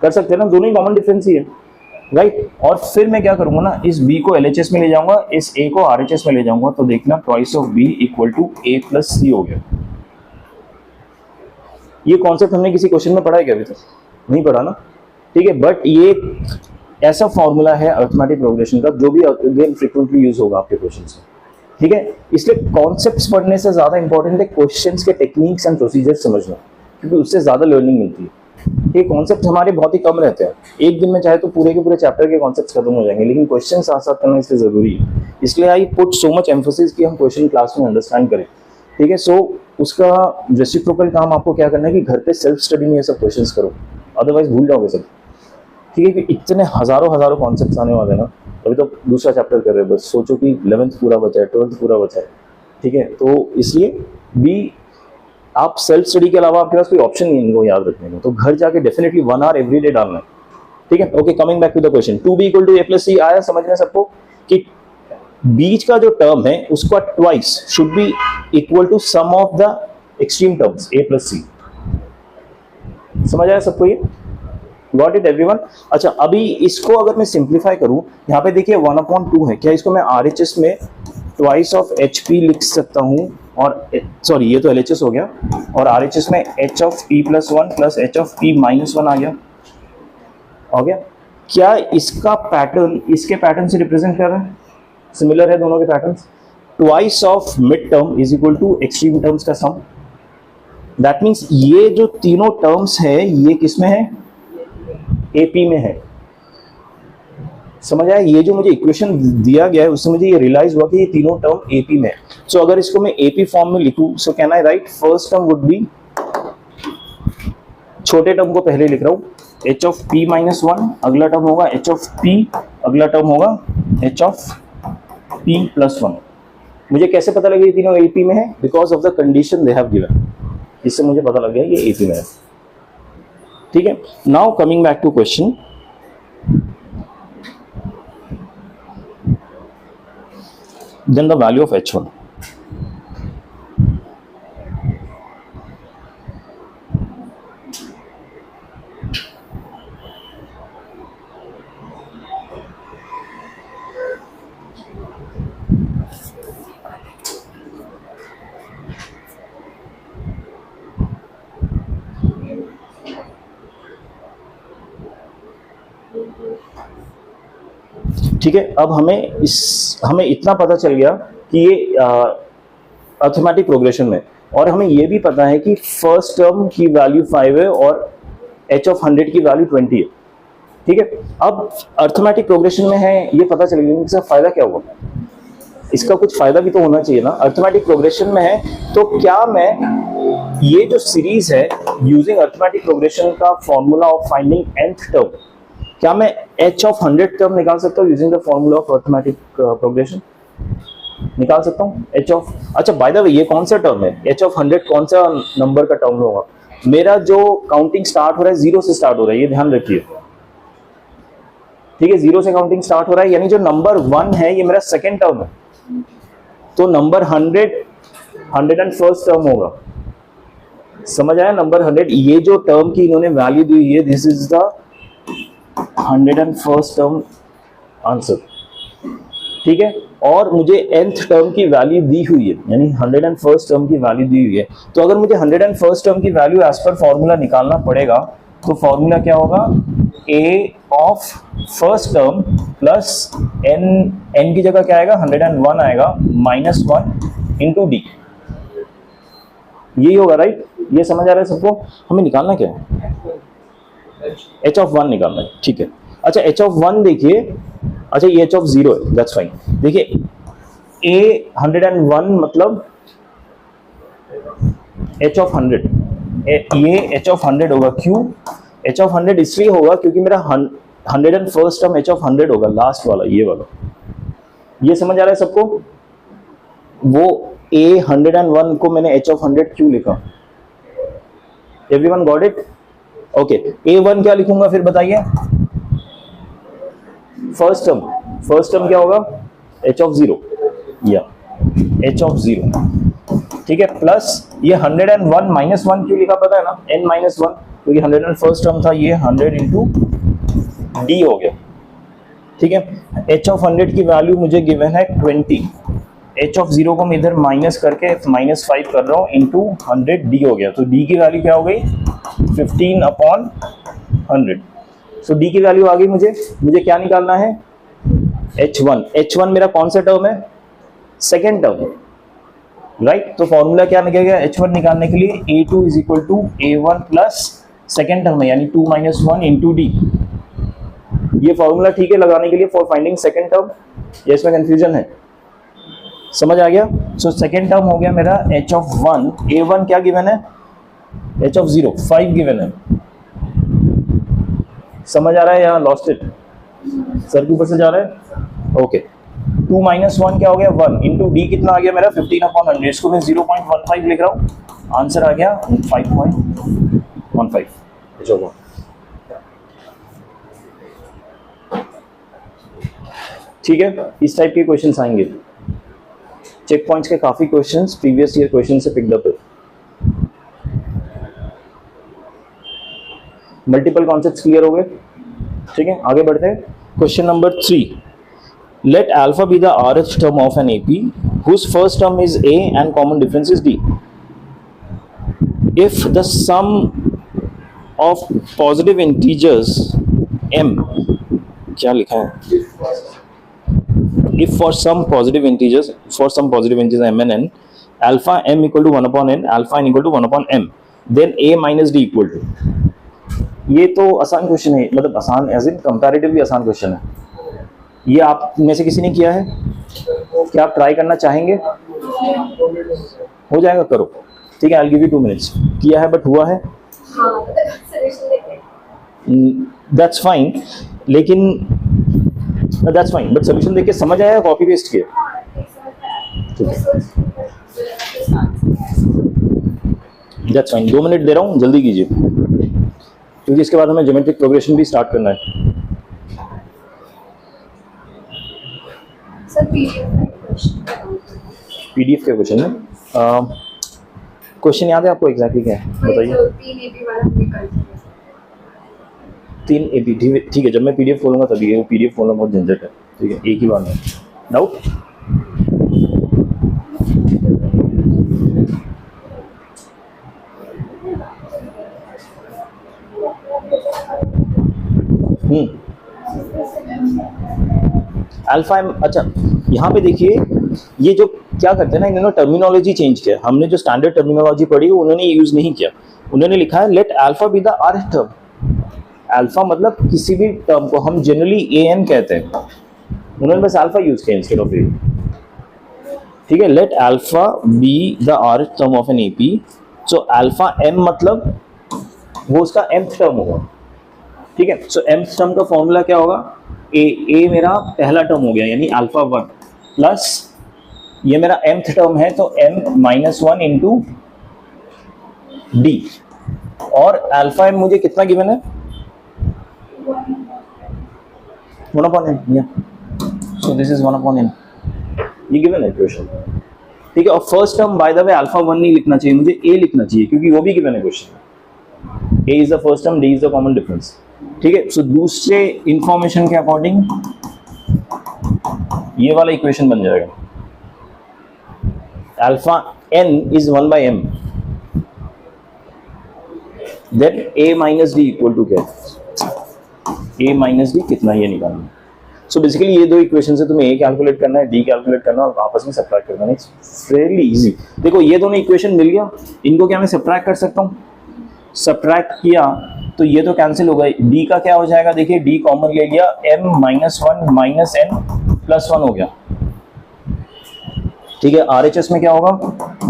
कर सकते हैं ना, दोनों ही कॉमन डिफरेंस ही है, राइट। और फिर मैं क्या करूंगा ना, इस B को LHS में ले जाऊंगा, इस A को RHS में ले जाऊंगा, तो देखना twice of B equal to A plus C हो गया। ये कॉन्सेप्ट हमने किसी क्वेश्चन में पढ़ा है क्या अभी तक? नहीं पढ़ा ना, ठीक है। बट ये ऐसा फॉर्मूला है अरिथमेटिक प्रोग्रेशन का जो भी अगेन फ्रीक्वेंटली यूज होगा आपके क्वेश्चंस में, ठीक है। इसलिए कॉन्सेप्ट्स पढ़ने से ज्यादा इंपॉर्टेंट है क्वेश्चंस के टेक्निक्स एंड प्रोसीजर समझना, क्योंकि उससे ज्यादा लर्निंग मिलती है। ये कॉन्सेप्ट हमारे बहुत ही कम रहते हैं, एक दिन में चाहे तो पूरे के पूरे चैप्टर के कॉन्सेप्ट्स खत्म हो जाएंगे, लेकिन क्वेश्चन साथ साथ करना इसलिए जरूरी है। इसलिए I put so much emphasis कि हम क्वेश्चन क्लास में अंडरस्टैंड करें, ठीक है। सो उसका रेसिप्रोकल काम आपको क्या करना है कि घर पे सेल्फ स्टडी में ये सब क्वेश्चंस करो, अदरवाइज भूल जाओगे सब, ठीक है। कि इतने हजारों कॉन्सेप्ट्स आने वाले ना, अभी तो दूसरा चैप्टर कर रहे हैं, बस सोचो कि 11th पूरा बचा है, 12th पूरा बचा है, ठीक है। तो इसलिए भी आप सेल्फ स्टडी के अलावा आपके पास कोई ऑप्शन नहीं है इनको याद रखने में, तो घर जाके डेफिनेटली 1 आवर एवरी डे डालना है, ठीक है। Okay, coming back to the question, 2b equal to a plus c आया समझ में सबको कि बीच का जो टर्म है उसका twice should be equal to sum of the extreme terms a plus c। समझ आया सबको ये? Got it everyone? अच्छा, अभी इसको अगर मैं सिंप्लीफाई करूं, यहाँ पे देखिए 1/2 है, क्या इसको मैं RHS में ट्वाइस ऑफ HP लिख सकता हूं, और सॉरी ये तो LHS हो गया, और RHS में h of p plus 1 plus h of p minus 1 आ गया, हो गया। क्या इसका पैटर्न इसके पैटर्न से रिप्रेजेंट कर रहा है? सिमिलर है दोनों के patterns. Twice of mid term is equal to extreme terms का सम, दैट मीन्स ये जो तीनों टर्म्स है ये किस में है? AP में है, समझ आया? ये जो मुझे इक्वेशन दिया गया है उससे मुझे ये रियलाइज हुआ कि ये तीनों टर्म एपी में है। सो अगर इसको मैं एपी फॉर्म में लिखूं, so can I right first term would be, छोटे टर्म को पहले लिख रहा हूं, H of P minus one, अगला टर्म होगा एच ऑफ पी, अगला टर्म होगा H of P plus one. मुझे कैसे पता लगे ये तीनों एपी में है? Because of the condition they have given, इससे मुझे पता लग गया ये एपी में है। ठीक है, now coming back to question, then the value of H1. ठीक है, अब हमें इतना पता चल गया कि ये अर्थमेटिक प्रोग्रेशन में, और हमें ये भी पता है कि फर्स्ट टर्म की वैल्यू 5 है और h ऑफ 100 की वैल्यू 20 है। ठीक है, अब अर्थमेटिक प्रोग्रेशन में है ये पता चल गया, इसका फायदा क्या हुआ? इसका कुछ फायदा भी तो होना चाहिए ना। अर्थमेटिक प्रोग्रेशन में है तो क्या मैं ये जो सीरीज है यूजिंग अर्थमेटिक प्रोग्रेशन का formula of finding nth term, क्या मैं h ऑफ 100 टर्म निकाल सकता हूँ using the formula of arithmetic progression? निकाल सकता हूँ h ऑफ, अच्छा बाय द वे ये कौन सा टर्म है? h ऑफ 100 कौन सा नंबर का टर्म होगा? मेरा जो काउंटिंग स्टार्ट हो रहा है 0 से स्टार्ट हो रहा है, ये ध्यान रखिए। ठीक है, 0 से काउंटिंग स्टार्ट हो रहा है, यानी जो नंबर 1 है ये मेरा सेकेंड टर्म है, तो नंबर 101st टर्म होगा। समझ आया? नंबर 100, ये जो टर्म की इन्होंने वैल्यू दी है, this is the 101st term answer. ठीक है, और मुझे nth टर्म की वैल्यू दी हुई है, यानी 101st टर्म की वैल्यू दी हुई है। तो अगर मुझे 101st टर्म की वैल्यू एज पर फॉर्मूला निकालना पड़ेगा, तो फॉर्मूला क्या होगा? a of first term plus n की जगह क्या आएगा? 101 आएगा माइनस 1 इंटू डी, यही होगा, राइट? ये समझ आ रहा है सबको? हमें निकालना क्या है? h ऑफ 1 निकालना है। ठीक है, अच्छा h ऑफ 1 देखिए, अच्छा ये h ऑफ 0 है, दैट्स फाइन। देखिए a 101 मतलब h ऑफ 100, ये h ऑफ 100 होगा। क्यों h ऑफ 100? इसलिए होगा क्योंकि मेरा 101st टर्म h ऑफ 100 होगा, लास्ट वाला, ये वाला। ये समझ आ रहा है सबको? वो a 101 को मैंने h ऑफ 100 क्यों लिखा? Everyone got it? Okay, a1 क्या लिखूंगा फिर बताइए? फर्स्ट टर्म क्या होगा? h ऑफ 0 या h ऑफ 0। ठीक है, प्लस ये 101 माइनस 1 क्यों लिखा पता है ना? n माइनस 1, क्योंकि 101st टर्म था, ये 100 इंटू डी हो गया। ठीक है, h ऑफ 100 की वैल्यू मुझे गिवन है 20, h ऑफ 0 को मैं इधर माइनस करके -5 कर रहा हूँ, इंटू 100 डी हो गया। तो d की वैल्यू क्या हो गई? 15/100। सो d की वैल्यू आ गई। मुझे क्या निकालना है? h1 मेरा कौन सा टर्म है? Second term, right? तो फॉर्मूला क्या निकलेगा h1 निकालने के लिए? a2 is equal to a1 plus second term है, यानी 2 - 1 इंटू डी। ये फॉर्मूला ठीक है लगाने के लिए फॉर फाइंडिंग सेकेंड टर्म, या इसमें कंफ्यूजन है? समझ आ गया? सो सेकेंड टर्म हो गया मेरा h ऑफ 1, a1 क्या गिवन है? h ऑफ 0 5 गिवन है। समझ आ रहा है? यहाँ लॉस्ट इट, सर के ऊपर से जा रहा है। ओके, 2 - 1 क्या हो गया? 1 इंटू डी कितना आ गया मेरा? 15/100। इसको मैं 0.15 लिख रहा हूँ, आंसर आ गया 5.15। चलो, ठीक है, इस टाइप के क्वेश्चंस आएंगे। चेक पॉइंट्स के काफी क्वेश्चंस प्रीवियस ईयर क्वेश्चन से पिक्ड अप है। मल्टीपल कॉन्सेप्ट्स क्लियर हो गए? ठीक है, आगे बढ़ते हैं। Question number 3, let alpha be the rth term of an AP whose first term is a and common difference is d. If the sum of positive integers m, क्या लिखा है? If for some positive integers m and n, alpha m equal to 1/n, alpha n equal to 1/m, then a minus d equal to। ये तो आसान question है, मतलब आसान as in comparatively आसान क्वेश्चन है। ये आप में से किसी ने किया है? क्या आप ट्राई करना चाहेंगे? हो जाएगा, करो। ठीक है, I will give you 2 minutes. किया है बट हुआ है? हाँ, सॉल्यूशन देखें। दैट्स फाइन, लेकिन दैट्स फाइन, बट सोल्यूशन देख के समझ आया, कॉपी पेस्ट किया? ठीक है, दैट्स फाइन। 2 मिनट दे रहा हूँ, जल्दी कीजिए, क्योंकि इसके बाद हमें ज्योमेट्रिक प्रोग्रेशन भी स्टार्ट करना है। सर पीडीएफ के क्वेश्चन है। क्वेश्चन याद है आपको एग्जैक्टली क्या है? बताइए। 3 AB वाला हमने कर दिया। 3 AB, ठीक है। जब मैं पीडीएफ खोलूंगा तभी, वो पीडीएफ खोलना बहुत झंझट है। ठीक है, एक ही बार में। डाउट? अल्फा एम, अच्छा यहाँ पे देखिए, ये जो क्या करते हैं ना, इन्होंने टर्मिनोलॉजी चेंज किया। हमने जो स्टैंडर्ड टर्मिनोलॉजी पढ़ी वो उन्होंने यूज नहीं किया। उन्होंने लिखा है let alpha be the rth term. Alpha मतलब किसी भी टर्म को हम जनरली an कहते हैं, उन्होंने बस अल्फा यूज किया इंस्टेड ऑफ a। ठीक है, let alpha be the rth term of an AP. So alpha m मतलब वो उसका mth टर्म होगा। ठीक है, सो mth टर्म का फॉर्मूला क्या होगा? a मेरा पहला टर्म हो गया, यानी अल्फा 1 प्लस ये मेरा mth टर्म है, तो m-1 इंटू डी। और अल्फा m मुझे कितना गिवन है? 1/n। So this is 1/n, ये गिवन है इक्वेशन। ठीक है, और first term by the way alpha 1 नहीं लिखना चाहिए, मुझे a लिखना चाहिए, क्योंकि वो भी गिवन है question. a is the first term, d is the common difference. ठीक है, सो दूसरे इंफॉर्मेशन के अकॉर्डिंग ये वाला इक्वेशन बन जाएगा। Alpha n is 1/m, then a minus d equal to क्या? a माइनस डी कितना, ये निकालना। सो बेसिकली ये दो इक्वेशन से तुम्हें a कैलकुलेट करना है, d कैलकुलेट करना है, और आपस में सब्ट्रैक्ट करना है। It's Fairlie easy. देखो ये दोनों इक्वेशन मिल गया, इनको क्या मैं सब्ट्रैक्ट कर सकता हूँ? सब्ट्रैक्ट किया तो ये तो कैंसिल हो गई। d का क्या हो जाएगा? देखिए d कॉमन ले लिया, m-1 माइनस n प्लस 1 हो गया। ठीक है, RHS में क्या होगा?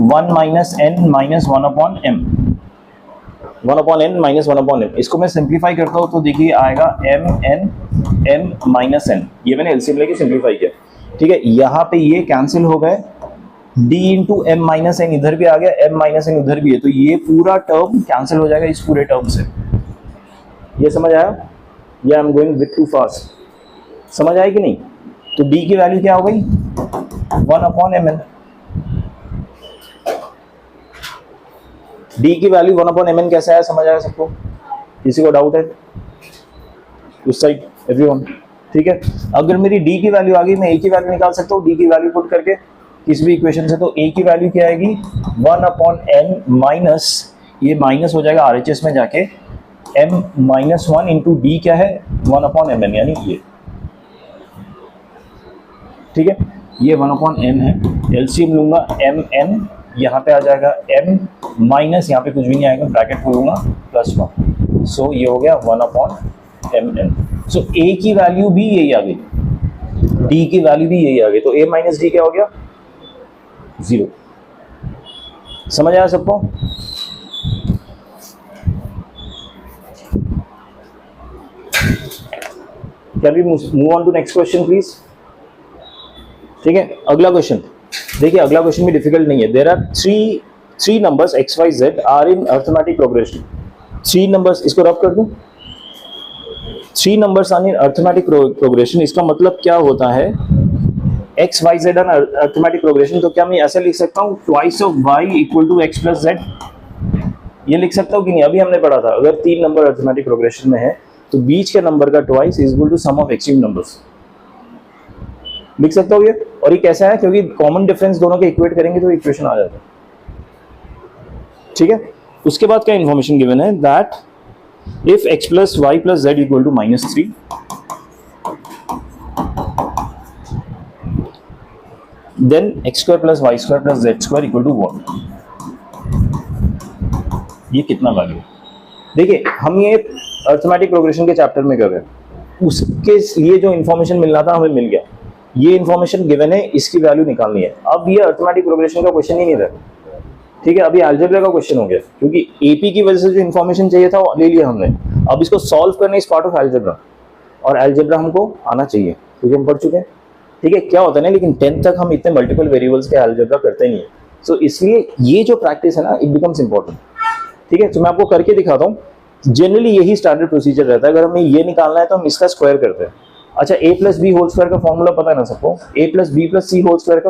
1 minus n minus 1/m, 1/n minus 1/m। इसको मैं सिंप्लीफाई करता हूँ तो देखिए आएगा m माइनस n। ये मैंने एलसीएम लेके सिंप्लीफाई किया। ठीक है, यहाँ पे ये कैंसिल हो गए, d into m minus n इधर भी आ गया, m माइनस n उधर भी है, तो ये पूरा टर्म कैंसिल हो जाएगा इस पूरे टर्म से। ये समझ आया? या I am going with to fast? समझ आया कि नहीं? तो d की वैल्यू क्या हो गई? 1/mn। d की वैल्यू 1/mn कैसे आया? समझ आया सबको? किसी को डाउट है उस साइड? एवरीवन? ठीक है, अगर मेरी d की वैल्यू आ गई, मैं a की वैल्यू निकाल सकता हूँ d की वैल्यू पुट करके किस भी इक्वेशन से। तो a की वैल्यू क्या आएगी? 1/n माइनस, ये माइनस हो जाएगा RHS में जाके, m-1 इंटू डी क्या है? 1/mn, यानी ये। ठीक है, ये 1/n है। एलसीएम लूंगा, mn यहाँ पे आ जाएगा, m माइनस यहाँ पे कुछ भी नहीं आएगा, ब्रैकेट खोलूंगा, प्लस 1। सो ये हो गया 1/mn। सो a की वैल्यू भी यही आ गई, d की वैल्यू भी यही आ गई, तो a माइनस डी क्या हो गया? 0। समझ आया सबको? Can we move on to next question please? ठीक है, अगला क्वेश्चन देखिए। अगला क्वेश्चन भी डिफिकल्ट नहीं है। There are three numbers x y z are in arithmetic progression. 3 numbers, इसको रब कर दूं, 3 numbers are in arithmetic progression. इसका मतलब क्या होता है? x y z are arithmetic progression, तो क्या मैं ऐसे लिख सकता हूँ twice of y equal to x plus z? ये लिख सकता हूँ कि नहीं? अभी हमने पढ़ा था, अगर 3 नंबर अर्थमेटिक प्रोग्रेशन में है तो बीच के नंबर का twice is equal to sum of extreme numbers. लिख सकता हूँ ये। और ये कैसा है? क्योंकि कॉमन डिफरेंस दोनों के इक्वेट करेंगे तो इक्वेशन आ जाता है। ठीक है, उसके बाद क्या इंफॉर्मेशन गिवन है? That if x plus y plus z equal to -3, then x square plus y square plus z square equal to what? ये कितना वैल्यू? देखिए, हम ये अर्थमेटिक प्रोग्रेशन के चैप्टर में कर रहे हैं, उसके लिए जो इन्फॉर्मेशन मिलना था हमें मिल गया, ये इन्फॉर्मेशन गिवन है, इसकी वैल्यू निकालनी है। अब ये अरिथमेटिक प्रोग्रेशन का क्वेश्चन ही नहीं रहा, ठीक है, अभी अलजेब्रा का क्वेश्चन हो गया, क्योंकि एपी की वजह से जो इन्फॉर्मेशन चाहिए था वो ले लिया हमने। अब इसको सॉल्व करना इज पार्ट ऑफ अलजेब्रा, और अलजेब्रा हमको आना चाहिए क्योंकि हम पढ़ चुके हैं, ठीक है। क्या होता है ना, लेकिन 10th तक हम इतने मल्टीपल वेरिएबल्स के अलजेब्रा करते नहीं है, सो इसलिए ये जो प्रैक्टिस है ना, इट बिकम्स इंपॉर्टेंट, ठीक है। तो मैं आपको करके दिखाता हूँ। जनरली यही स्टैंडर्ड प्रोसीजर रहता है, अगर हमें ये निकालना है तो हम इसका स्क्वायर करते हैं। अच्छा, a plus B whole square का फॉर्मूला पता है ना सबको, a plus B plus C whole square का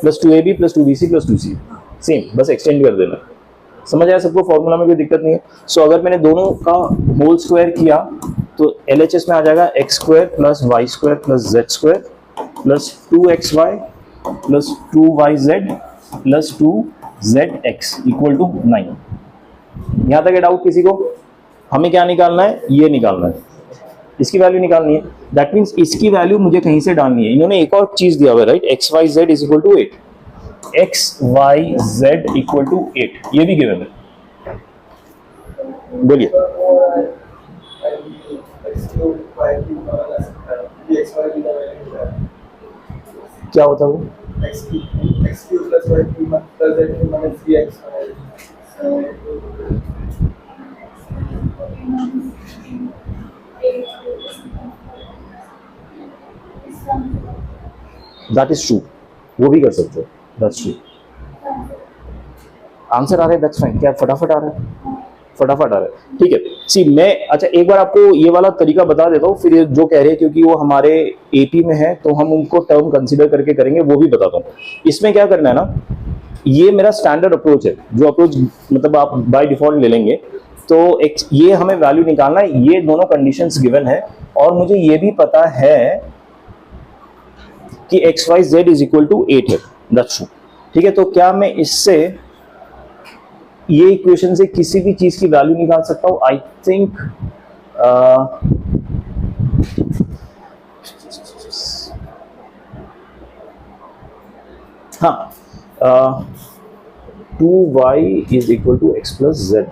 plus 2ab plus 2bc plus 2c, same, बस एक्सटेंड कर देना। समझ आया सबको, फॉर्मूला में कोई दिक्कत नहीं है। सो अगर मैंने दोनों का होल स्क्वायर किया तो LHS में आ जाएगा x square plus y square plus z square plus 2xy plus 2yz plus 2zx equal to 9। यहाँ तक डाउट किसी को? हमें क्या निकालना है, ये निकालना है, इसकी वैल्यू निकालनी है। दैट मीन्स इसकी वैल्यू मुझे कहीं से डालनी है। इन्होंने एक और चीज दिया हुआ है, right, x y z is equal to 8, x y z equal to 8, ये भी गिवन है। बोलिए क्या होता है वो? दैट इज ट्रू, वो भी कर सकते हो, दैट्स ट्रू। आंसर आ रहा है, दैट्स फाइन। क्या फटाफट आ रहा है? फटाफट आ रहा है, ठीक है। सी मैं, अच्छा एक बार आपको ये वाला तरीका बता देता हूँ, फिर ये जो कह रहे हैं क्योंकि वो हमारे एपी में है तो हम उनको टर्म कंसीडर करके करेंगे, वो भी बताता हूँ। इसमें क्या करना है ना, ये मेरा स्टैंडर्ड अप्रोच है, जो अप्रोच मतलब आप बाय डिफॉल्ट ले लेंगे। तो ये हमें वैल्यू निकालना है, ये दोनों कंडीशंस गिवन है, और मुझे ये भी पता है कि x y z is equal to 8 है, दैट्स ट्रू, ठीक है। तो क्या मैं इससे, ये इक्वेशन से किसी भी चीज की वैल्यू निकाल सकता हूं? आई थिंक हाँ, 2y is equal to x plus z.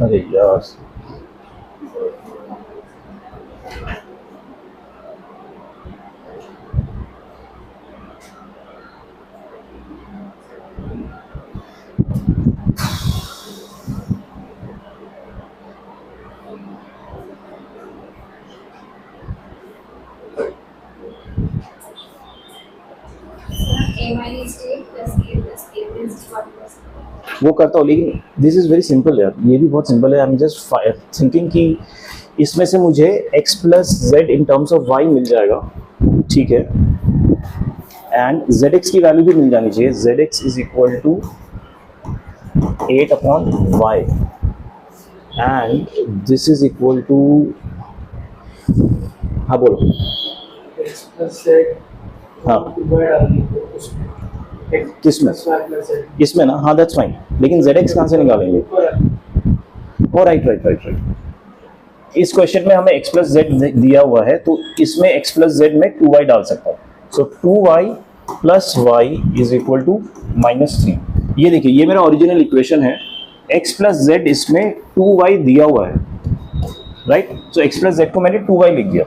अरे यार, वो करता हूँ, लेकिन दिस इज वेरी सिंपल यार, ये भी बहुत सिंपल है। आई एम जस्ट थिंकिंग कि इसमें से मुझे x plus Z in terms of y मिल जाएगा, ठीक है, एंड zx की वैल्यू भी मिल जानी चाहिए। zx is equal to 8 upon y and this is equal to, हाँ बोलो, हाँ किसमें? इसमें ना, हाँ दैट्स फाइन, लेकिन zx कहाँ से निकालेंगे? ओ राइट। इस क्वेश्चन में हमें x प्लस जेड दिया हुआ है, तो इसमें x प्लस जेड में 2y डाल सकता हूँ। So 2y plus y is equal to -3। ये देखिए, ये मेरा ओरिजिनल इक्वेशन है, x प्लस जेड इसमें 2y दिया हुआ है, right. So x plus z को मैंने 2y लिख दिया,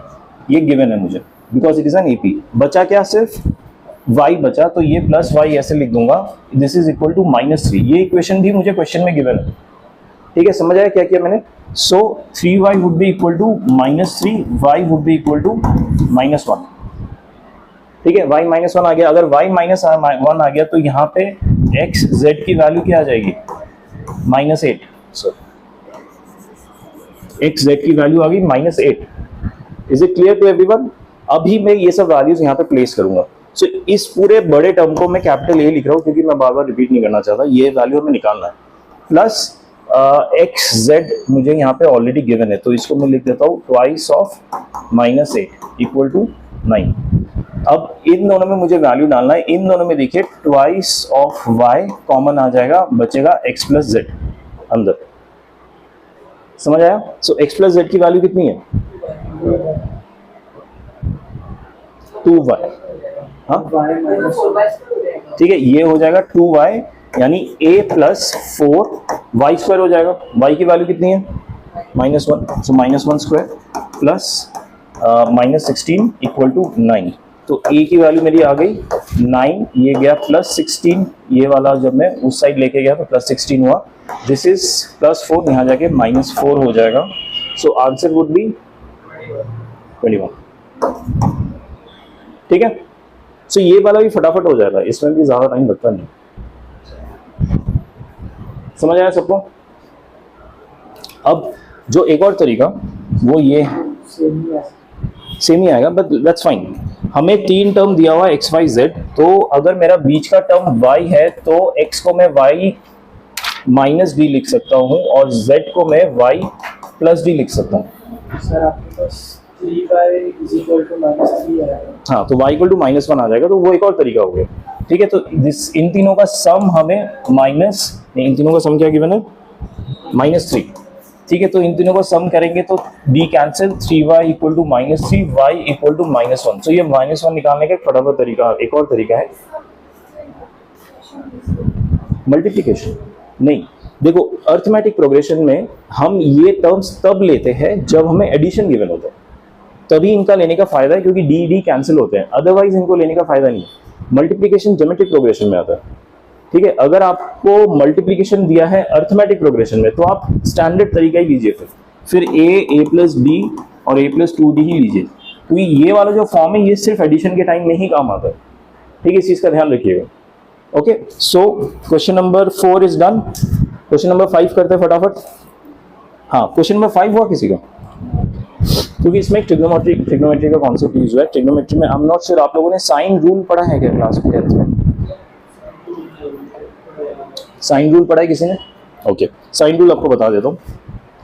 ये गिवन है मुझे, because it is an AP. बचा क्या? सिर्फ y बचा, तो ये प्लस y ऐसे लिख दूंगा, दिस इज इक्वल टू -3। ये इक्वेशन भी मुझे क्वेश्चन में गिवन है, ठीक है। समझ आया क्या किया मैंने? So 3y would be equal to -3, y would be equal to -1, ठीक है। y -1 आ गया। अगर y -1 आ गया तो यहाँ पे x z की वैल्यू क्या आ जाएगी? -8। सो x z की वैल्यू आ गई -8। Is it clear to everyone? अभी मैं ये सब वैल्यूज यहाँ पे प्लेस करूंगा, सो इस पूरे बड़े टर्म को मैं कैपिटल ए लिख रहा हूँ क्योंकि मैं बार बार रिपीट नहीं करना चाहता, ये वैल्यू हमें निकालना है। प्लस एक्स जेड मुझे यहाँ पे ऑलरेडी गिवन है, तो इसको मैं लिख देता हूँ ट्वाइस ऑफ -8 इक्वल टू 9। अब इन दोनों में मुझे वैल्यू डालना है। इन दोनों में देखिए ट्वाइस ऑफ y कॉमन आ जाएगा, बचेगा x प्लस जेड अंदर। समझ आया? सो x प्लस जेड की वैल्यू कितनी है? 2y। हाँ ठीक है, ये हो जाएगा 2y यानी a प्लस 4y स्क्वायर हो जाएगा। y की वैल्यू कितनी है? -1, सो -1 स्क्वायर प्लस -16 इक्वल टू 9। तो a की वैल्यू मेरी आ गई 9, ये गया +16, ये वाला जब मैं उस साइड लेके गया तो +16 हुआ। दिस इज +4, यहाँ जाके -4 हो जाएगा। So answer would be 21। ठीक है, सो ये वाला भी फटाफट हो जाएगा, इसमें भी ज्यादा टाइम लगता नहीं। समझ आया सबको? अब जो एक और तरीका वो ये सेम ही आएगा, बट दैट्स फाइन। हमें 3 टर्म दिया हुआ है x y z, तो अगर मेरा बीच का टर्म y है तो x को मैं y माइनस डी लिख सकता हूँ और z को मैं y प्लस डी लिख सकता हूँ। सर आपके पास 3y -3 है। हाँ, तो y इक्वल टू -1 आ जाएगा, तो वो एक और तरीका हो गया। ठीक है, तो इन तीनों का सम हमें इन तीनों का सम क्या गिवन है? -3। ठीक है, तो इन तीनों को सम करेंगे तो d cancel, 3y equal to -3, y equal to -1। तो ये -1 निकालने का एक फटाफट तरीका, एक और तरीका है मल्टीप्लिकेशन। नहीं, देखो अर्थमेटिक प्रोग्रेशन में हम ये टर्म्स तब लेते हैं जब हमें एडिशन गिवन होता है, तभी इनका लेने का फायदा है, क्योंकि डी कैंसिल होते हैं, अदरवाइज इनको लेने का फायदा नहीं है। मल्टीप्लिकेशन ज्योमेट्रिक प्रोग्रेशन में आता है। ठीक है, अगर आपको मल्टीप्लिकेशन दिया है अर्थमेटिक प्रोग्रेशन में तो आप स्टैंडर्ड तरीका ही लीजिए, फिर a प्लस b और a प्लस 2d ही लीजिए, क्योंकि ये वाला जो फॉर्म है ये सिर्फ एडिशन के टाइम में ही काम आता है। ठीक है, इस चीज का ध्यान रखिएगा। Okay, so question number 4 is done. Question number 5 करते हैं फटाफट। हाँ, क्वेश्चन नंबर 5 हुआ किसी का? क्योंकि इसमें ट्रिग्नोमेट्री का कॉन्सेप्ट यूज हुआ है। ट्रिग्नोमेट्री में आई एम नॉट श्योर आप लोगों ने साइन रूल पढ़ा है क्या क्लास में? 10th में साइन रूल पढ़ा है किसी ने? ओके, साइन रूल आपको बता देता हूँ।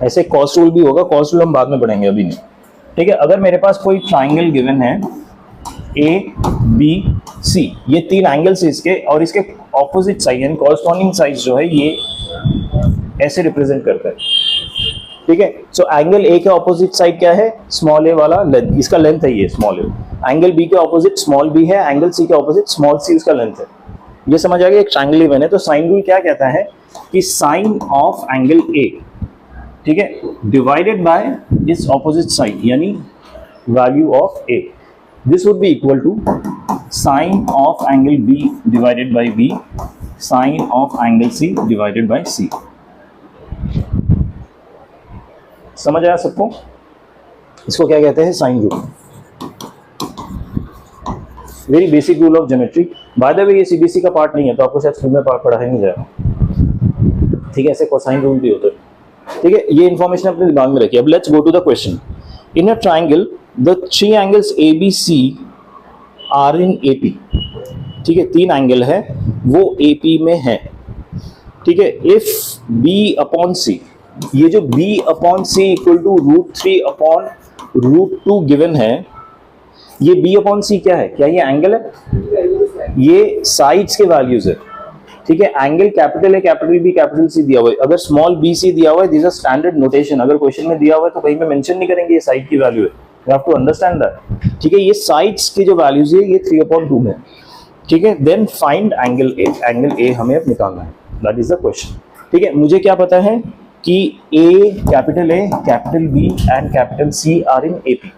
ऐसे कॉस रूल भी होगा, कॉस रूल हम बाद में पढ़ेंगे, अभी नहीं। ठीक है, अगर मेरे पास कोई ट्राइंगल गिवन है ए बी सी, ये 3 एंगल्स इसके, और इसके ऑपोजिट साइड यानी कॉरस्पॉन्डिंग साइड जो है ये ऐसे रिप्रेजेंट करता है। ठीक है, सो एंगल ए के ऑपोजिट साइड क्या है? स्मॉल ए वाला लेंथ, इसका लेंथ है ये स्मॉल ए। एंगल बी के ऑपोजिट स्मॉल बी है, एंगल सी के ऑपोजिट स्मॉल सी इसका लेंथ है। ये समझ आ गया, एक ट्रायंगल गिवन है। तो साइन रूल क्या कहता है कि साइन ऑफ एंगल ए, ठीक है, divided by its opposite side यानी value of A, this would be equal to sine of angle B divided by B, sine of angle C divided by C. समझ आया सबको? इसको क्या कहते हैं? Sine rule. Very basic rule of geometry. By the way ये CBSE का part नहीं है, तो आपको शायद स्कूल में पढ़ा ही नहीं जाएगा। ठीक है, ऐसे कोसाइन रूल भी होते हैं। ठीक है, ये इंफॉर्मेशन अपने दिमाग में रखिए। अब let's go to the question. In a triangle the 3 angles A B C are in A P. ठीक है, 3 एंगल है वो ए पी में है। ठीक है, इफ बी अपॉन सी, ये जो b upon C equal to √3/√2 given है, ये b अपॉन सी क्या है? क्या ये एंगल है? ये साइड्स के वैल्यूज है। ठीक है, angle capital A, capital B, capital C दिया हुआ है। अगर स्मॉल बी सी दिया हुआ है, दिस इज स्टैंडर्ड नोटेशन। अगर क्वेश्चन में दिया हुआ है तो कहीं पे मेंशन नहीं करेंगे ये साइड की वैल्यू है, you have to understand that. ठीक है, ये साइड्स की जो वैल्यूज है ये 3/2 में। ठीक है, then find angle A. Angle A हमें अब निकालना है, दैट इज द क्वेश्चन। ठीक है, मुझे क्या पता है कि A, capital B and capital C are in A P.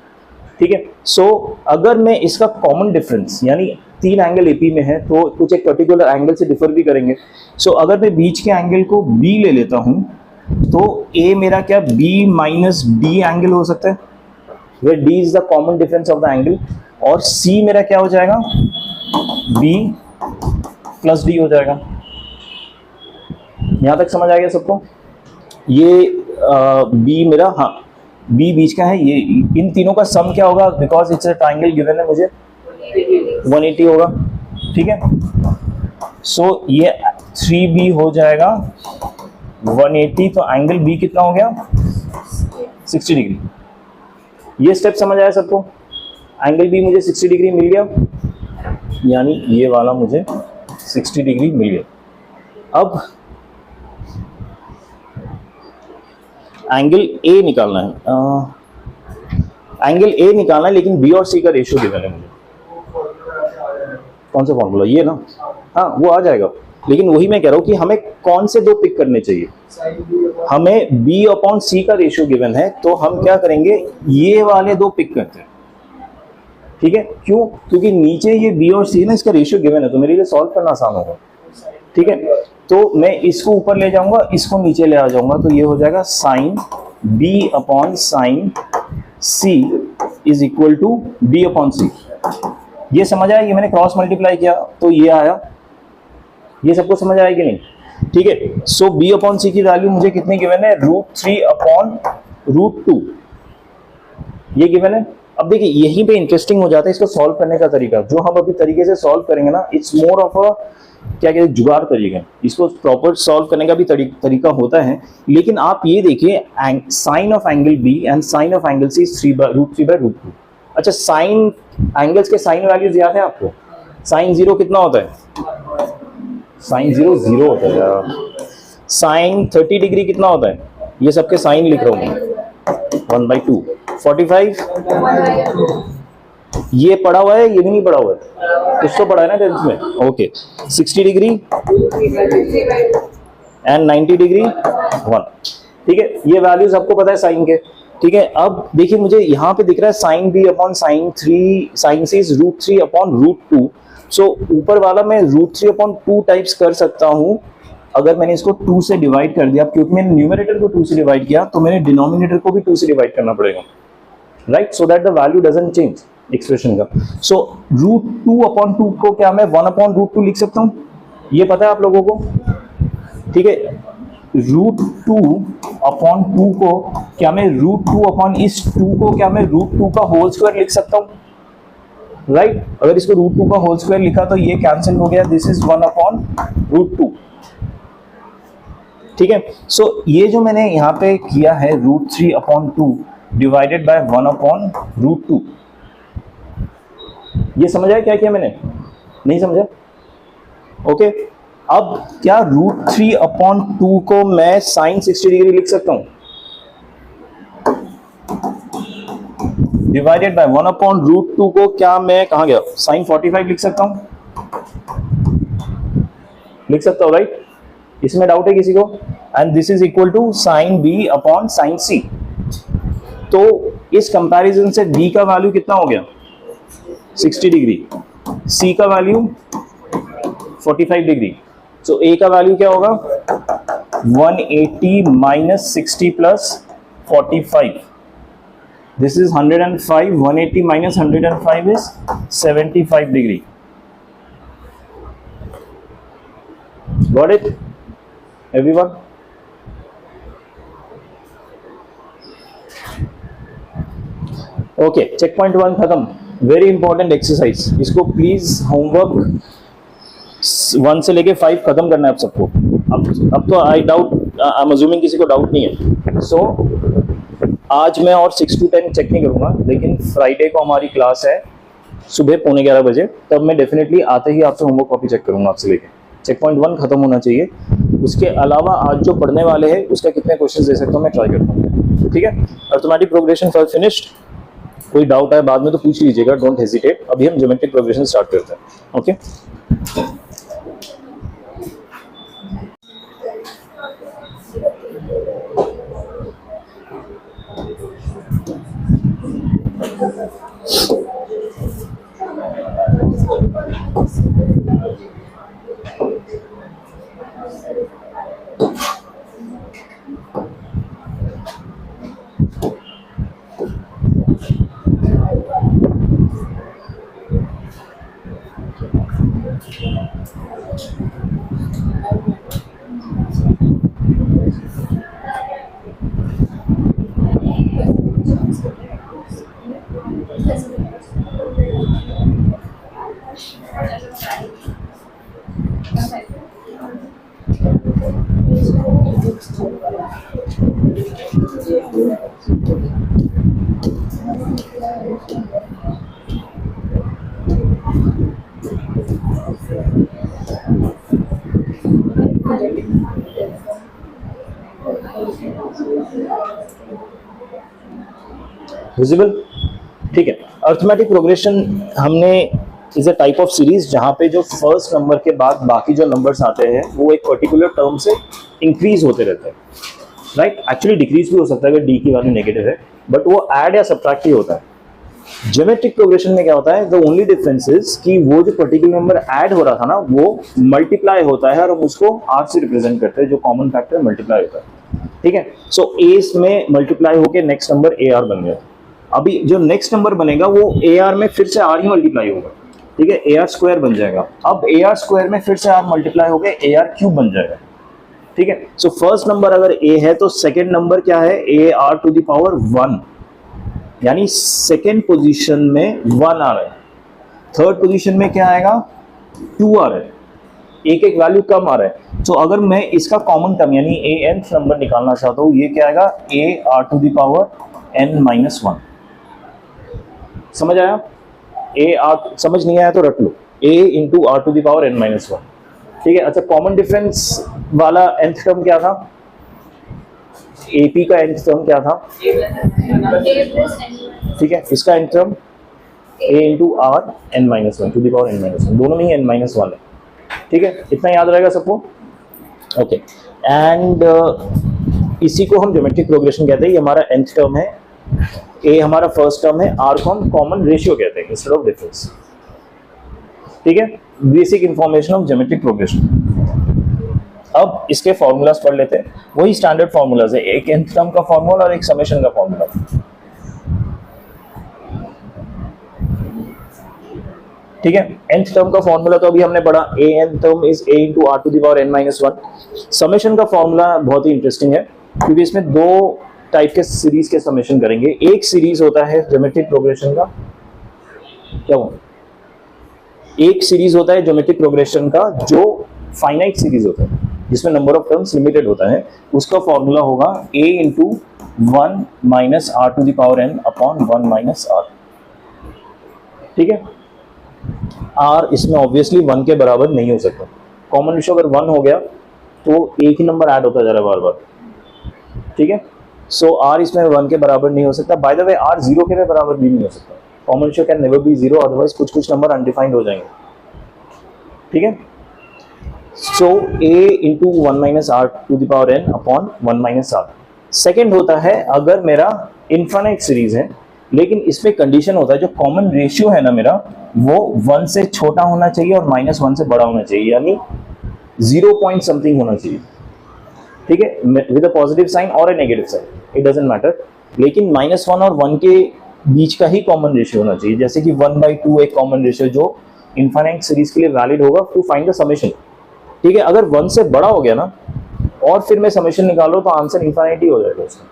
ठीक है, सो अगर मैं इसका कॉमन डिफरेंस यानी 3 एंगल एपी में है तो कुछ एक पर्टिकुलर एंगल से डिफर भी करेंगे। सो अगर मैं बीच के एंगल को बी ले लेता हूं तो ए मेरा क्या बी माइनस डी एंगल हो सकता है, where d is the common difference of the angle, और सी मेरा क्या हो जाएगा? बी प्लस डी हो जाएगा। यहां तक समझ आ गया सबको? ये बी मेरा, हाँ बी बीच का है, ये इन तीनों का सम क्या होगा? Because it's a triangle given है मुझे, 180 होगा, ठीक है। सो ये 3B हो जाएगा 180, तो एंगल B कितना हो गया 60 डिग्री। ये स्टेप समझ आया सबको? एंगल B मुझे 60 डिग्री मिल गया, यानी ये वाला मुझे 60 डिग्री मिल गया। अब एंगल A निकालना है, एंगल A निकालना है, लेकिन B और C का रेशियो गिवन है मुझे। कौन सा फॉर्मूला? ये ना, हाँ वो आ जाएगा, लेकिन वही मैं कह रहा हूँ कि हमें कौन से दो पिक करने चाहिए। हमें B अपॉन C का रेशियो गिवन है, तो हम क्या करेंगे, ये वाले दो पिक करते हैं, ठीक है। क्यों? क्योंकि नीचे ये B और C ना, इसका रेशियो गिवन है, तो मेरे लिए सॉल्व करना आसान होगा, ठीक है। तो मैं इसको ऊपर ले जाऊंगा, इसको नीचे ले आ जाऊंगा, तो ये हो जाएगा sine B upon sine C is equal to B upon C। ये समझ आया? ये मैंने क्रॉस मल्टीप्लाई किया तो ये आया। ये सबको समझ आया कि नहीं? ठीक है। सो B अपॉन C की वैल्यू मुझे कितनी गिवन है, √3 अपॉन √2, ये गिवन है। अब देखिए यहीं पे इंटरेस्टिंग हो जाता है इसको सॉल्व करने का तरीका। जो हम अभी तरीके से सॉल्व करेंगे ना, इट्स मोर ऑफ अ क्या कहते हैं, जुगाड़ तरीका। इसको प्रॉपर सॉल्व करने का भी तरीका होता है, लेकिन आप ये देखिए sine of angle B and sine of angle C √3/√2। अच्छा, साइन एंगल्स के साइन वैल्यूज याद है आपको? साइन 0 कितना होता है? साइन 0 0 होता है यार। साइन 30 डिग्री कितना होता है? ये सबके साइन लिख रहा हूं मैं, 1/2। 45 ये पढ़ा हुआ है, ये भी नहीं पढ़ा हुआ है, कुछ तो पढ़ा है ना 10th में। ओके, 60 डिग्री एंड 90 डिग्री 1, ठीक है। ये वैल्यूज आपको पता है साइन के, ठीक है। अब देखिए मुझे यहाँ पे दिख रहा है sine B upon sine C is √3 upon √2। So ऊपर वाला मैं √3 अपॉन 2 टाइप्स कर सकता हूँ। अगर मैंने इसको 2 से डिवाइड कर दिया, क्योंकि मैंने न्यूमरेटर को 2 से डिवाइड किया, तो मैंने डिनोमिनेटर को भी 2 से डिवाइड करना पड़ेगा, right, so that the value doesn't change expression का। सो √2 अपॉन 2 को क्या मैं 1 अपॉन √2 लिख सकता हूँ? ये पता है आप लोगों को, ठीक है। √2 अपॉन 2 को क्या मैं √2 अपॉन इस 2 को क्या मैं √2 का होल स्क्वायर लिख सकता हूँ, राइट। अगर इसको √2 का होल स्क्वायर लिखा तो ये कैंसिल हो गया, दिस इज 1 अपॉन √2, ठीक है। सो ये जो मैंने यहाँ पे किया है √3 अपॉन 2 डिवाइडेड बाय 1 अपॉन √2, ये समझ आया क्या किया मैंने? नहीं समझा? ओके। अब क्या √3 अपॉन 2 को मैं साइन 60 डिग्री लिख सकता हूं, डिवाइडेड बाय 1 अपॉन √2 को क्या मैं कहां गया साइन 45 लिख सकता हूं? लिख सकता हूं, राइट। इसमें डाउट है किसी को? And this is equal to sine B upon sine C। तो इस कंपैरिजन से B का वैल्यू कितना हो गया 60 डिग्री, C का वैल्यू 45 डिग्री। सो A का वैल्यू क्या होगा 180 minus 60 plus 45, this is 105, 180 minus 105 is 75 degree. Got it everyone? Okay, check point 1 खत्म। वेरी इंपॉर्टेंट एक्सरसाइज, इसको प्लीज होमवर्क 1 से लेके 5 खत्म करना है आप सबको। अब तो आई एम अज्यूमिंग किसी को डाउट नहीं है। सो आज मैं और 6 to 10 चेक नहीं करूंगा, लेकिन फ्राइडे को हमारी क्लास है सुबह 11:15 बजे, तब मैं डेफिनेटली आते ही आपसे होमवर्क कॉपी चेक करूंगा आपसे लेके। चेक पॉइंट 1 खत्म होना चाहिए। उसके अलावा आज जो पढ़ने वाले हैं उसका कितने क्वेश्चन दे सकता हूँ मैं ट्राई करता हूँ, ठीक है। Arithmetic progression for finished. कोई डाउट है बाद में तो पूछ लीजिएगा, डोंट हेजिटेट। अभी हम ज्योमेट्रिक प्रोग्रेशन स्टार्ट करते हैं, ओके। विजिबल? ठीक है। अर्थमेटिक प्रोग्रेशन हमने is a type of series जहां पे जो फर्स्ट नंबर के बाद बाकी जो नंबर्स आते हैं वो एक पर्टिकुलर टर्म से इंक्रीज होते रहते हैं, राइट? एक्चुअली डिक्रीज भी हो सकता है अगर डी की वैल्यू नेगेटिव है, बट वो ऐड या सब्ट्रैक्ट ही होता है। ज्योमेट्रिक प्रोग्रेशन में क्या होता है, द ओनली डिफरेंस इज कि वो जो पर्टिकुलर नंबर ऐड हो रहा था ना वो मल्टीप्लाई होता है और हम उसको आर से रिप्रेजेंट करते हैं, जो कॉमन फैक्टर मल्टीप्लाई होता है। ठीक है, सो ए में मल्टीप्लाई होकर नेक्स्ट नंबर ए आर बन गया। अभी जो नेक्स्ट नंबर बनेगा वो ए आर में फिर से आर ही मल्टीप्लाई होगा, ठीक है, ए आर स्क्वायर बन जाएगा। अब ए आर स्क्वायर में फिर से आर मल्टीप्लाई होकर ए आर क्यूब बन जाएगा। ठीक है, सो फर्स्ट नंबर अगर ए है तो सेकेंड नंबर क्या है, a r to the power 1, यानी सेकेंड पोजीशन में 1 आ रहा है। थर्ड पोजीशन में क्या आएगा, 2 आ रहा है, एक एक वैल्यू कम आ रहा है। तो अगर मैं इसका कॉमन टर्म यानी ए nth नंबर निकालना चाहता हूं, ये क्या आएगा, a r to the power n minus 1। समझ आया? ए आर समझ नहीं आया तो रट लो, a into r to the power n minus 1। ठीक है, अच्छा कॉमन डिफरेंस वाला nth टर्म क्या था, AP का nth टर्म क्या था, ठीक है, इसका nth term a into r n minus 1 to the power n minus 1, दोनों में ही n माइनस 1 है। ठीक है, इतना याद रहेगा सबको? ओके, एंड इसी को हम ज्योमेट्रिक प्रोग्रेशन कहते हैं। ये हमारा nth टर्म है, a हमारा फर्स्ट टर्म है, r को हम कॉमन रेशियो कहते हैं इंस्टेड ऑफ डिफरेंस। ठीक है, basic information of geometric progression. अब इसके फॉर्मूलाज पढ़ लेते हैं, वही स्टैंडर्ड फॉर्मूलाज है, एक nth टर्म का फॉर्मूला और एक समेशन का फॉर्मूला। ठीक है, nth टर्म का फॉर्मूला तो अभी हमने पढ़ा, a n term is a into r to the power n minus 1। Summation का फॉर्मूला बहुत ही इंटरेस्टिंग है क्योंकि इसमें दो टाइप के सीरीज के समेशन करेंगे। एक सीरीज होता है ज्योमेट्रिक प्रोग्रेशन का, क्या वो एक सीरीज होता है ज्योमेट्रिक प्रोग्रेशन का जो फाइनाइट सीरीज होता है, जिसमें नंबर ऑफ टर्म्स लिमिटेड होता है। उसका फॉर्मूला होगा a into 1 minus r to the power n upon 1 minus r. ठीक है, r इसमें ऑब्वियसली 1 के बराबर नहीं हो सकता। कॉमन रेशियो अगर 1 हो गया तो एक ही नंबर ऐड होता जा रहा है बार बार। ठीक है, सो r इसमें 1 के बराबर नहीं हो सकता। बाय द वे r 0 के बराबर भी नहीं हो सकता। Common ratio can never be 0, otherwise कुछ कुछ नंबर अनडिफाइंड हो जाएंगे। ठीक है, so a into 1 minus r to the power n upon 1 minus r. Second होता है अगर मेरा इनफाइनाइट सीरीज है, लेकिन इसमें कंडीशन होता है जो कॉमन रेशियो है ना मेरा, वो 1 से छोटा होना चाहिए और माइनस 1 से बड़ा होना चाहिए, यानी 0 पॉइंट समथिंग होना चाहिए। ठीक है, विद अ पॉजिटिव साइन और a negative sign, it doesn't matter, लेकिन माइनस 1 और 1 के बीच का ही कॉमन रेशियो होना चाहिए। जैसे कि 1/2 एक कॉमन रेशियो जो इनफाइनाइट सीरीज के लिए वैलिड होगा टू फाइंड द समेशन। ठीक है, अगर 1 से बड़ा हो गया ना और फिर मैं समेशन निकालो तो आंसर इनफाइनाइट ही हो जाएगा उसका।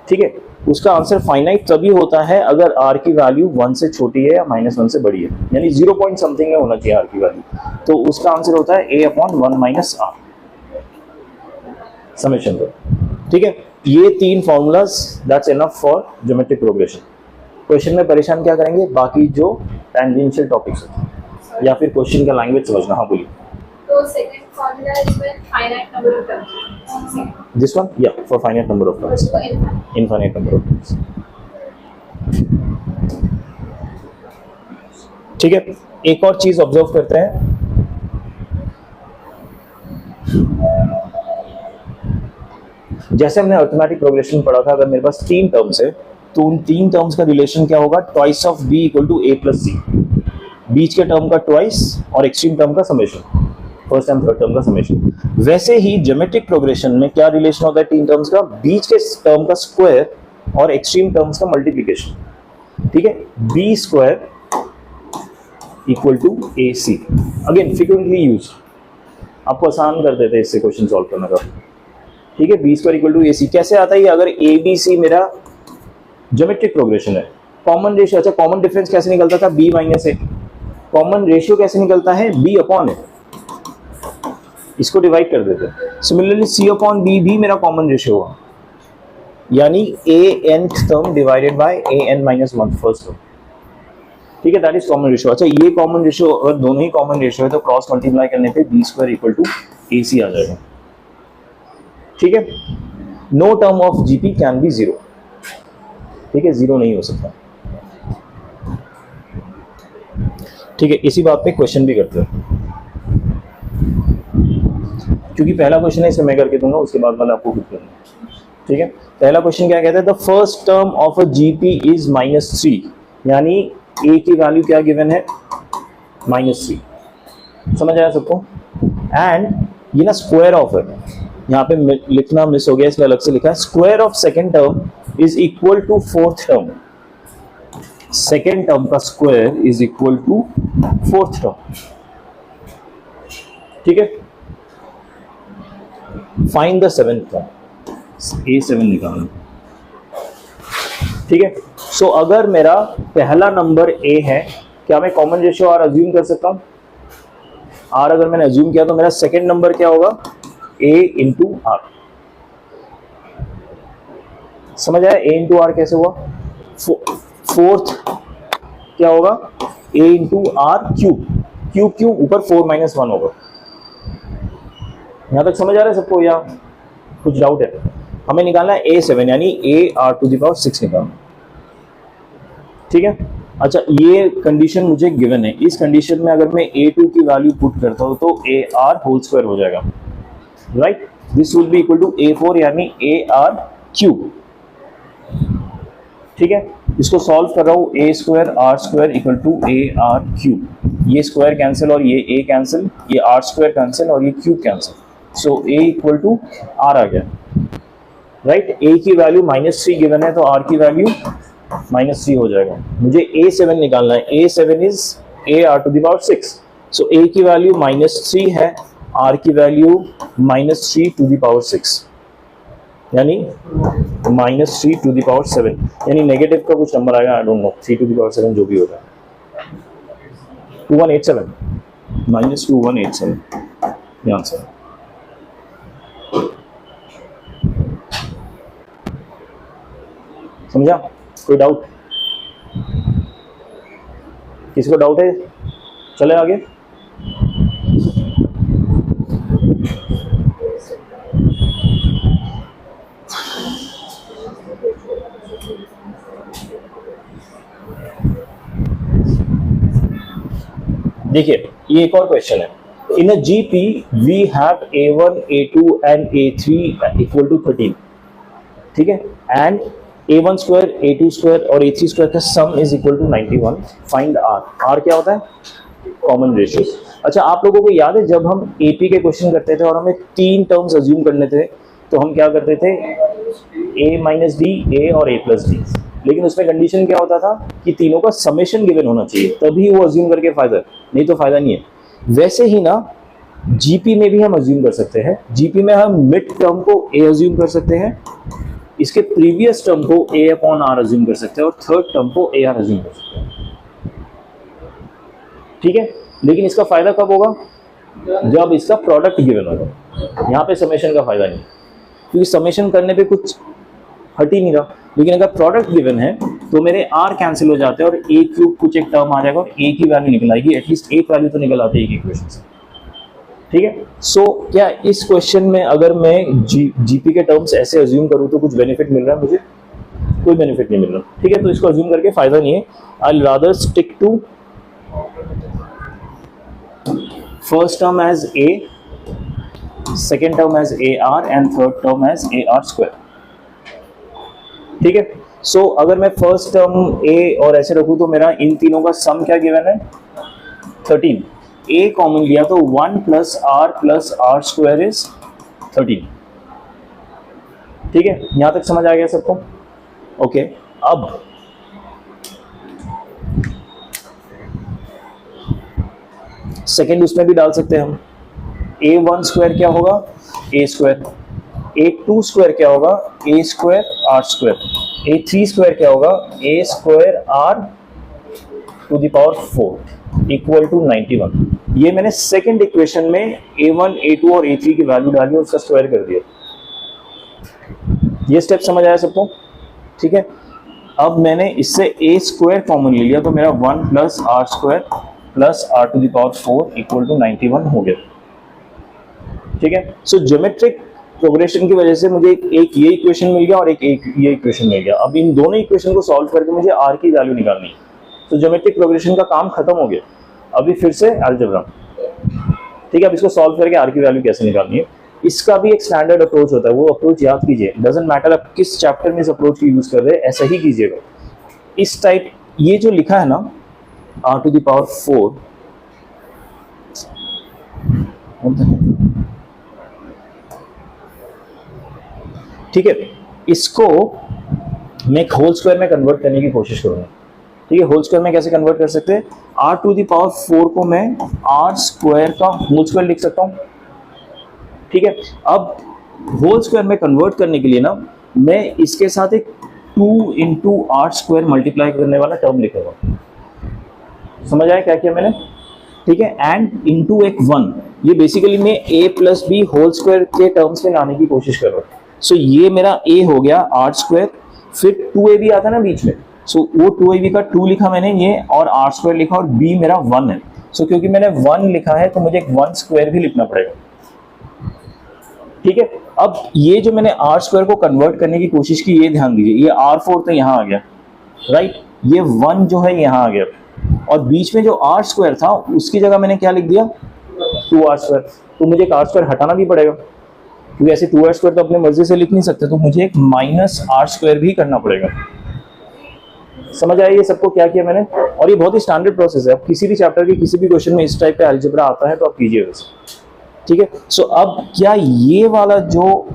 ठीक है, उसका आंसर फाइनाइट तभी होता है अगर r की वैल्यू 1 से छोटी है या माइनस 1 से बड़ी है, यानी 0 पॉइंट समथिंग में होना चाहिए r की वैल्यू, तो उसका आंसर होता है a upon 1 minus r summation को। ठीक है, ये 3 formulas that's enough for geometric progression. Question में परेशान क्या करेंगे, बाकी जो टेंजेंशियल टॉपिक्स हैं या फिर क्वेश्चन का लैंग्वेज समझना। हाँ बोलिए। तो second formula is with finite number of terms. This one, या for finite number of terms, infinite number of terms. ठीक है, एक और चीज ऑब्जर्व करते हैं, जैसे हमने अर्थमेटिक प्रोग्रेशन पढ़ा था, अगर मेरे पास 3 टर्म्स है तो उन 3 टर्म्स का रिलेशन क्या होगा, twice of b equal to a plus c, बीच के टर्म का ट्वाइस और एक्सट्रीम टर्म का summation, first and third term का समेशन। वैसे ही ज्योमेट्रिक प्रोग्रेशन में क्या रिलेशन होता है 3 टर्म्स का, बीच के टर्म का स्क्वायर और एक्सट्रीम टर्म्स का मल्टीप्लिकेशन। ठीक है, b square equal to ac, again frequently use, आपको आसान कर देते हैं इससे क्वेश्चन सॉल्व करने का। ठीक है, b square equal to ac कैसे आता है, अगर abc मेरा ज्योमेट्रिक प्रोग्रेशन है। कॉमन रेशियो, अच्छा कॉमन डिफरेंस कैसे निकलता था, b minus a। Common ratio कैसे निकलता है, b अपॉन a, इसको डिवाइड कर देते हैं। सिमिलरली c अपॉन b भी मेरा कॉमन रेशियो होगा। यानी a nth term divided by a n minus 1 first term, ठीक है, दैट इज कॉमन रेशियो। अच्छा ये कॉमन रेशियो, अगर दोनों ही कॉमन रेशियो है तो क्रॉस मल्टीप्लाई करने पे b square equal to ac आ जाएगा, ठीक है। No term of gp can be zero, ठीक है, जीरो नहीं हो सकता, ठीक है। इसी बात पे क्वेश्चन भी करते हैं, क्योंकि पहला क्वेश्चन है इसमें मैं करके दूंगा, उसके बाद वाला आपको खुद करना है, ठीक है। पहला क्वेश्चन क्या कहता है, the first term of a GP is -3, यानी ए की वैल्यू क्या गिवन है, -3, समझ आया सबको। एंड ये ना स्क्वायर ऑफ है, यहाँ पे लिखना मिस हो गया इसलिए अलग से लिखा है, square of second term is equal to fourth term, second term का square is equal to fourth term, ठीक है। Find the seventh term, A7 निकालना, ठीक है। सो अगर मेरा पहला नंबर A है, क्या मैं कॉमन रेशियो R अज्यूम कर सकता हूं? R अगर मैंने अज्यूम किया तो मेरा सेकेंड नंबर क्या होगा, A इंटू R, समझ आया? A इंटू R कैसे हुआ? फोर्थ क्या होगा, A into R cube, cube cube ऊपर 4 - 1 होगा। यहां तक समझ आ रहा है सबको या कुछ डाउट है? हमें निकालना है A7 यानी AR⁶ निकालना, ठीक है। अच्छा ये कंडीशन मुझे गिवन है, इस कंडीशन में अगर मैं A2 की वैल्यू पुट करता हूं तो AR² हो जाएगा, right. This will be equal to A4 यानी AR³, ठीक है। इसको सॉल्व कर रहा हूं, A² R² equal to AR³, ये स्क्वायर कैंसिल और ये A कैंसिल, ये R² कैंसिल और ये cube cancel, so A equal to R आ गया, राइट। A की वैल्यू -3 गिवन है तो R की वैल्यू -3 हो जाएगा। मुझे A7 निकालना है, A7 is AR⁶, so A की वैल्यू -3 है, R की वैल्यू -3⁶, यानी -3⁷, यानी नेगेटिव का कुछ नंबर आएगा, आई डोंट नो, 3⁷ जो भी होगा, 2187 -2187 ये आंसर। समझा? कोई डाउट? किसी को डाउट है? चले आगे। देखिए ये एक और क्वेश्चन है, in a GP we have A1 A2 and A3 equal to 13, ठीक है, एंड A1² A2² और A3² का sum is equal to 91, find R। R क्या होता है? Common ratio. अच्छा आप लोगों को याद है जब हम AP के क्वेश्चन करते थे और हमें 3 टर्म्स अज्यूम करने थे तो हम क्या करते थे, A - D, A और A+D, लेकिन उसमें कंडीशन क्या होता था कि तीनों का समेशन गिवन होना चाहिए, तभी वो अज्यूम करके फायदा, नहीं तो फायदा नहीं है। वैसे ही ना जीपी में भी हम अज्यूम कर सकते हैं, जीपी में हम मिड टर्म को A अज्यूम कर सकते हैं, इसके प्रीवियस टर्म को A/R अज्यूम कर सकते हैं और थर्ड टर्म को AR अज्यूम कर सकते हैं, ठीक है। लेकिन इसका फायदा कब होगा, जब इसका प्रोडक्ट गिवन होगा। यहाँ पे समेशन का फायदा नहीं, क्योंकि समेशन करने पे कुछ हट ही नहीं रहा, लेकिन अगर प्रोडक्ट गिवन है तो मेरे R कैंसिल हो जाते हैं और A³ कुछ एक टर्म आ जाएगा और A की वैल्यू निकल आएगी, एटलीस्ट एक वैल्यू तो निकल आती है एक इक्वेशन से, ठीक है। सो क्या इस क्वेश्चन में अगर मैं जीपी के टर्म्स ऐसे अज्यूम करूं तो कुछ बेनिफिट मिल रहा है मुझे? कोई बेनिफिट नहीं मिल रहा, ठीक है। तो इसको अज्यूम करके फायदा नहीं है, I will rather stick to first term as A, second term as AR and third term as AR², ठीक है। सो अगर मैं फर्स्ट टर्म A और ऐसे रखूं तो मेरा इन तीनों का सम क्या गिवन है, 13, A कॉमन लिया तो 1 + R + R² इज 13, ठीक है। यहां तक समझ आ गया सबको? ओके अब सेकेंड उसमें भी डाल सकते हैं हम, A1² क्या होगा, A², A2² क्या होगा, A² R², A3² क्या होगा, A² R⁴ इक्वल टू 91। ये मैंने सेकेंड इक्वेशन में A1 A2 और A3 की वैल्यू डाली और उसका स्क्वायर कर दिया, ये स्टेप समझ आया सबको? ठीक है, अब मैंने इससे a स्क्वायर कॉमन ले लिया तो मेरा 1 plus r square plus r to the power 4 equal to 91 हो गया। ठीक है, सो ज्योमेट्रिक प्रोग्रेशन की वजह से मुझे एक ये इक्वेशन मिल गया और एक ये इक्वेशन मिल गया। अब इन दोनों इक्वेशन को सॉल्व करके मुझे r की वैल्यू निकालनी है। तो ज्योमेट्रिक प्रोग्रेशन का काम खत्म हो गया, अभी फिर से अलजेब्रा। ठीक है, अब इसको सॉल्व करके r की वैल्यू कैसे निकालनी है, इसका भी एक स्टैंडर्ड अप्रोच होता है, वो अप्रोच याद कीजिए। डजंट मैटर आप किस चैप्टर में इस अप्रोच की यूज कर रहे हैं, ऐसा ही कीजिएगा। इस टाइप ये जो लिखा है ना r टू द पावर 4, ठीक है, इसको मैं एक होल स्क्वायर में कन्वर्ट करने की कोशिश करूंगा। ठीक है, होल स्क्वायर में कैसे कन्वर्ट कर सकते हैं, r टू द पावर 4 को मैं r स्क्वायर का होल स्क्वायर लिख सकता हूं। ठीक है, अब होल स्क्वायर में कन्वर्ट करने के लिए ना मैं इसके साथ एक 2 इंटू आर स्क्वायर मल्टीप्लाई करने वाला टर्म लिखूंगा। समझ आया क्या किया मैंने? ठीक है, एंड इंटू एक 1, ये बेसिकली मैं a plus B whole square के टर्म्स में लाने की कोशिश कर रहा हूँ। सो ये मेरा a हो गया आर स्क्वायर, फिर 2ab आता ना बीच में, सो वो 2ab का 2 लिखा मैंने ये, और आर स्क्वायर लिखा, और b मेरा 1 है। सो क्योंकि मैंने 1 लिखा है तो मुझे एक 1 स्क्वायर भी लिखना पड़ेगा। ठीक है, अब ये जो मैंने आर स्क्वायर को कन्वर्ट करने की कोशिश की, ये ध्यान दीजिए, ये r4 तो यहाँ आ गया, राइट, ये 1 जो है यहाँ आ गया, और बीच में जो आर स्क्वायर था उसकी जगह मैंने क्या लिख दिया, 2r स्क्वायर। तो मुझे एक r स्क्वायर हटाना भी पड़ेगा, क्योंकि ऐसे 2r स्क्वायर तो अपने मर्जी से लिख नहीं सकते, तो मुझे एक माइनस r स्क्वायर भी करना पड़ेगा। समझ आया ये सबको क्या किया मैंने? और ये बहुत ही स्टैंडर्ड प्रोसेस है, अब किसी भी चैप्टर के किसी भी क्वेश्चन में इस टाइप का अलजेब्रा आता है तो आप कीजिए वैसे। ठीक है, सो अब क्या ये वाला जो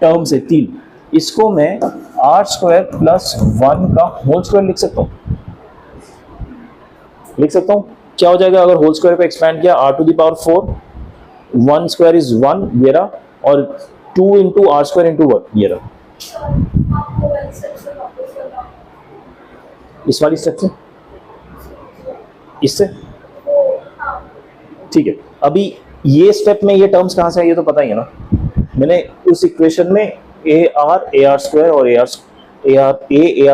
टर्म्स है 3, इसको मैं आर स्क्वायर प्लस 1 का होल स्क्वायर लिख सकता हूँ? लिख सकता हूँ। क्या हो जाएगा अगर होल स्क्वायर को एक्सपैंड किया, r to the power 4, 1 square is 1 ये रहा, और 2 इंटू आर स्क्वायर इंटू 1 ये रहा। इस वाली स्टेप से, इससे, ठीक है। अभी ये स्टेप में ये टर्म्स कहाँ से है ये तो पता ही है ना, मैंने उस इक्वेशन में ए आर स्क्वायर और ए आर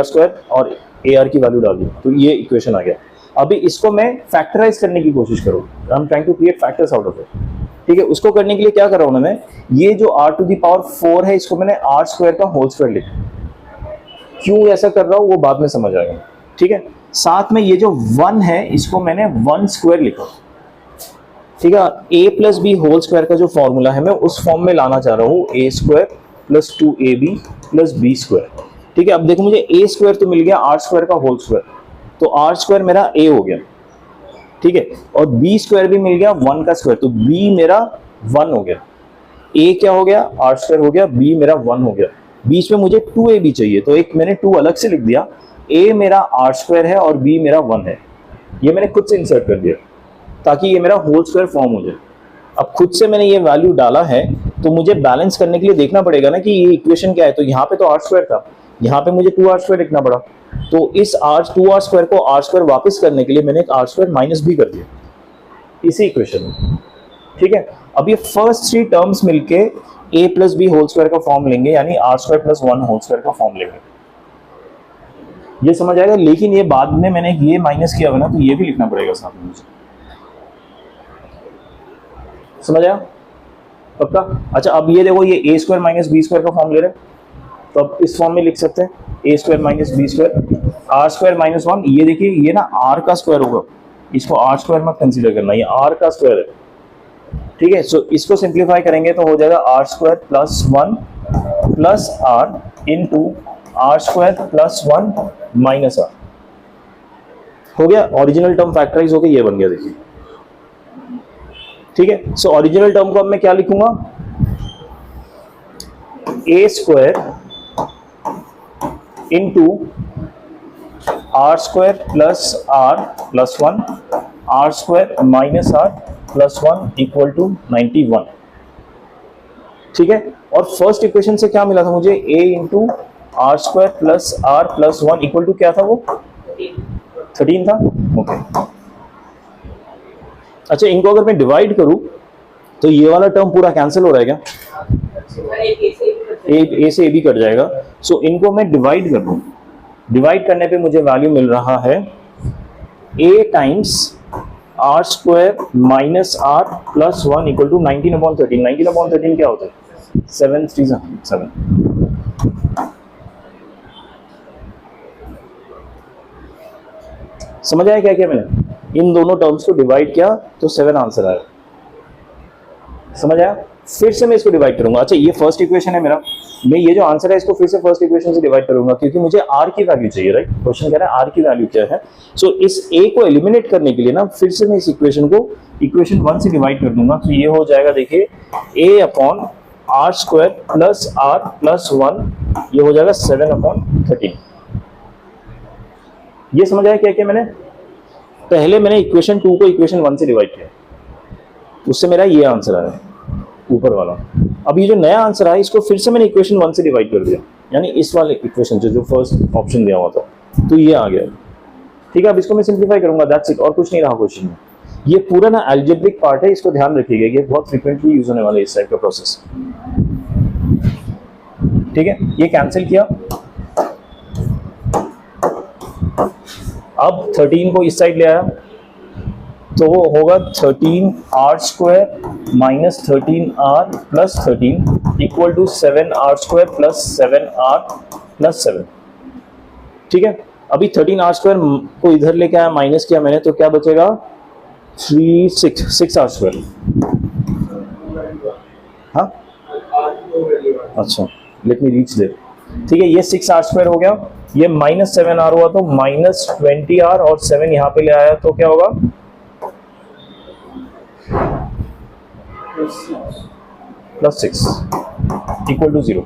स्क्वायर और ए आर की वैल्यू डाल दी, तो ये इक्वेशन आ गया। अभी इसको मैं फैक्टराइज करने की कोशिश करूँ, I am trying to create factors out of it. ठीक है, उसको करने के लिए क्या कर रहा हूँ ना मैं, ये जो r टू द पावर 4 है इसको मैंने r स्क्वायर का होल स्क्वायर लिखा। क्यों ऐसा कर रहा हूँ वो बाद में समझ आएगा। ठीक है, साथ में ये जो 1 है इसको मैंने 1 स्क्वायर लिखा। ठीक है, a plus B whole square का जो फॉर्मूला है मैं उस फॉर्म में लाना चाह रहा हूँ, a square plus 2ab plus b square. ठीक है, अब देखो मुझे a स्क्वायर तो मिल गया r स्क्वायर का होल स्क्वायर, तो r स्क्वायर मेरा a हो गया। ठीक है, और b स्क्वायर भी मिल गया 1 का स्क्वायर, तो b मेरा 1 हो गया। a क्या हो गया, r स्क्वायर हो गया, b मेरा 1 हो गया। बीच में मुझे 2ab चाहिए, तो एक मैंने 2 अलग से लिख दिया, a मेरा r स्क्वायर है और b मेरा 1 है। ये मैंने खुद से इंसर्ट कर दिया ताकि ये मेरा होल स्क्वायर फॉर्म हो जाए। अब खुद से मैंने ये वैल्यू डाला है, तो मुझे बैलेंस करने के लिए देखना पड़ेगा ना कि ये इक्वेशन क्या है। तो यहाँ पे तो r स्क्वायर था, यहाँ पे मुझे 2r स्क्वायर लिखना पड़ा, तो इस 2r स्क्वायर को r स्क्वायर वापस करने के लिए मैंने एक r स्क्वायर माइनस भी कर दिया इसी इक्वेशन में। ठीक है, अब ये फर्स्ट 3 टर्म्स मिलके a plus B whole square का फॉर्म लेंगे, यानी r square plus 1 whole square का फॉर्म लेंगे। ये समझ आएगा, लेकिन ये बाद में मैंने ये माइनस किया हुआ ना, तो ये भी लिखना पड़ेगा साथ में मुझे। समझ आया पक्का? अच्छा, अब ये देखो, ये a square minus b square का फॉर्म ले रहे हैं, तो अब इस फॉर्म में लिख सकते हैं a square minus b square, r square minus 1। ये देखिए, ये ना r का स्क्वायर होगा, इसको r स्क्वायर मत कंसीडर करना, ये r का स्क्वायर है। ठीक है, सो इसको सिंप्लीफाई करेंगे तो हो जाएगा r square plus 1 plus r into r square plus 1 minus r। हो गया, ओरिजिनल टर्म फैक्टराइज हो गया, ये बन गया देखिए। ठीक है, सो ओरिजिनल टर्म को अब मैं क्या लिखूंगा, a square into r square plus r plus 1 r square minus r plus 1 equal to 91। ठीक है, और फर्स्ट इक्वेशन से क्या मिला था मुझे, a into r square plus r plus 1 equal to क्या था, वो 13 था। ओके, अच्छा, इनको अगर मैं डिवाइड करूं तो ये वाला टर्म पूरा कैंसिल हो रहा है क्या? ए से ए भी कट जाएगा। सो इनको मैं डिवाइड कर दूं, डिवाइड करने पे मुझे वैल्यू मिल रहा है a times r square minus r plus 1 equal to 19/13। 19/13 क्या होता है? 7 3 7। समझ आया क्या किया मैंने? इन दोनों टर्म्स को डिवाइड किया तो 7 आंसर आया। समझ आया? फिर से मैं इसको डिवाइड करूंगा। अच्छा, ये फर्स्ट इक्वेशन है मेरा, मैं ये जो आंसर है इसको फिर से फर्स्ट इक्वेशन से डिवाइड करूंगा क्योंकि मुझे r की वैल्यू चाहिए, राइट? क्वेश्चन कह रहा है r की वैल्यू क्या है। सो इस a को एलिमिनेट करने के लिए ना फिर से मैं इस इक्वेशन को इक्वेशन 1 से डिवाइड कर दूंगा। तो ये हो जाएगा, देखिए a upon r square plus r plus 1, ये हो जाएगा 7/13। ये समझ आया क्या क्या मैंने? पहले मैंने इक्वेशन 2 को इक्वेशन 1 से डिवाइड किया, उससे मेरा ये आंसर आया ऊपर वाला। अब ये जो नया आंसर आया इसको फिर से मैंने इक्वेशन 1 से डिवाइड कर दिया, यानी इस वाले इक्वेशन से जो फर्स्ट ऑप्शन दिया हुआ था, तो ये आ गया। ठीक है, अब इसको मैं सिंप्लीफाई करूंगा, दैट्स इट, और कुछ नहीं रहा क्वेश्चन में। ये पूरा ना अलजेब्रिक पार्ट है, इसको ध्यान रखिएगा, ये बहुत फ्रीक्वेंटली यूज होने वाला है इस टाइप का प्रोसेस। ठीक है, ये कैंसिल किया। अब 13 को इस साइड ले आया तो वो होगा 13 r square minus 13 r plus 13 equal to 7 r square plus 7 r plus 7। ठीक है, अभी 13 आर स्क्वायर को इधर लेके आया, माइनस किया मैंने, तो क्या बचेगा? 6 आर स्क्वायर। हाँ, अच्छा, लेट मी रीच देयर। ठीक है, ये 6 आर स्क्वायर हो गया, ये माइनस 7 आर हुआ तो माइनस 20 आर, और 7 यहाँ पे ले आया तो क्या होगा? Plus 6 equal to 0।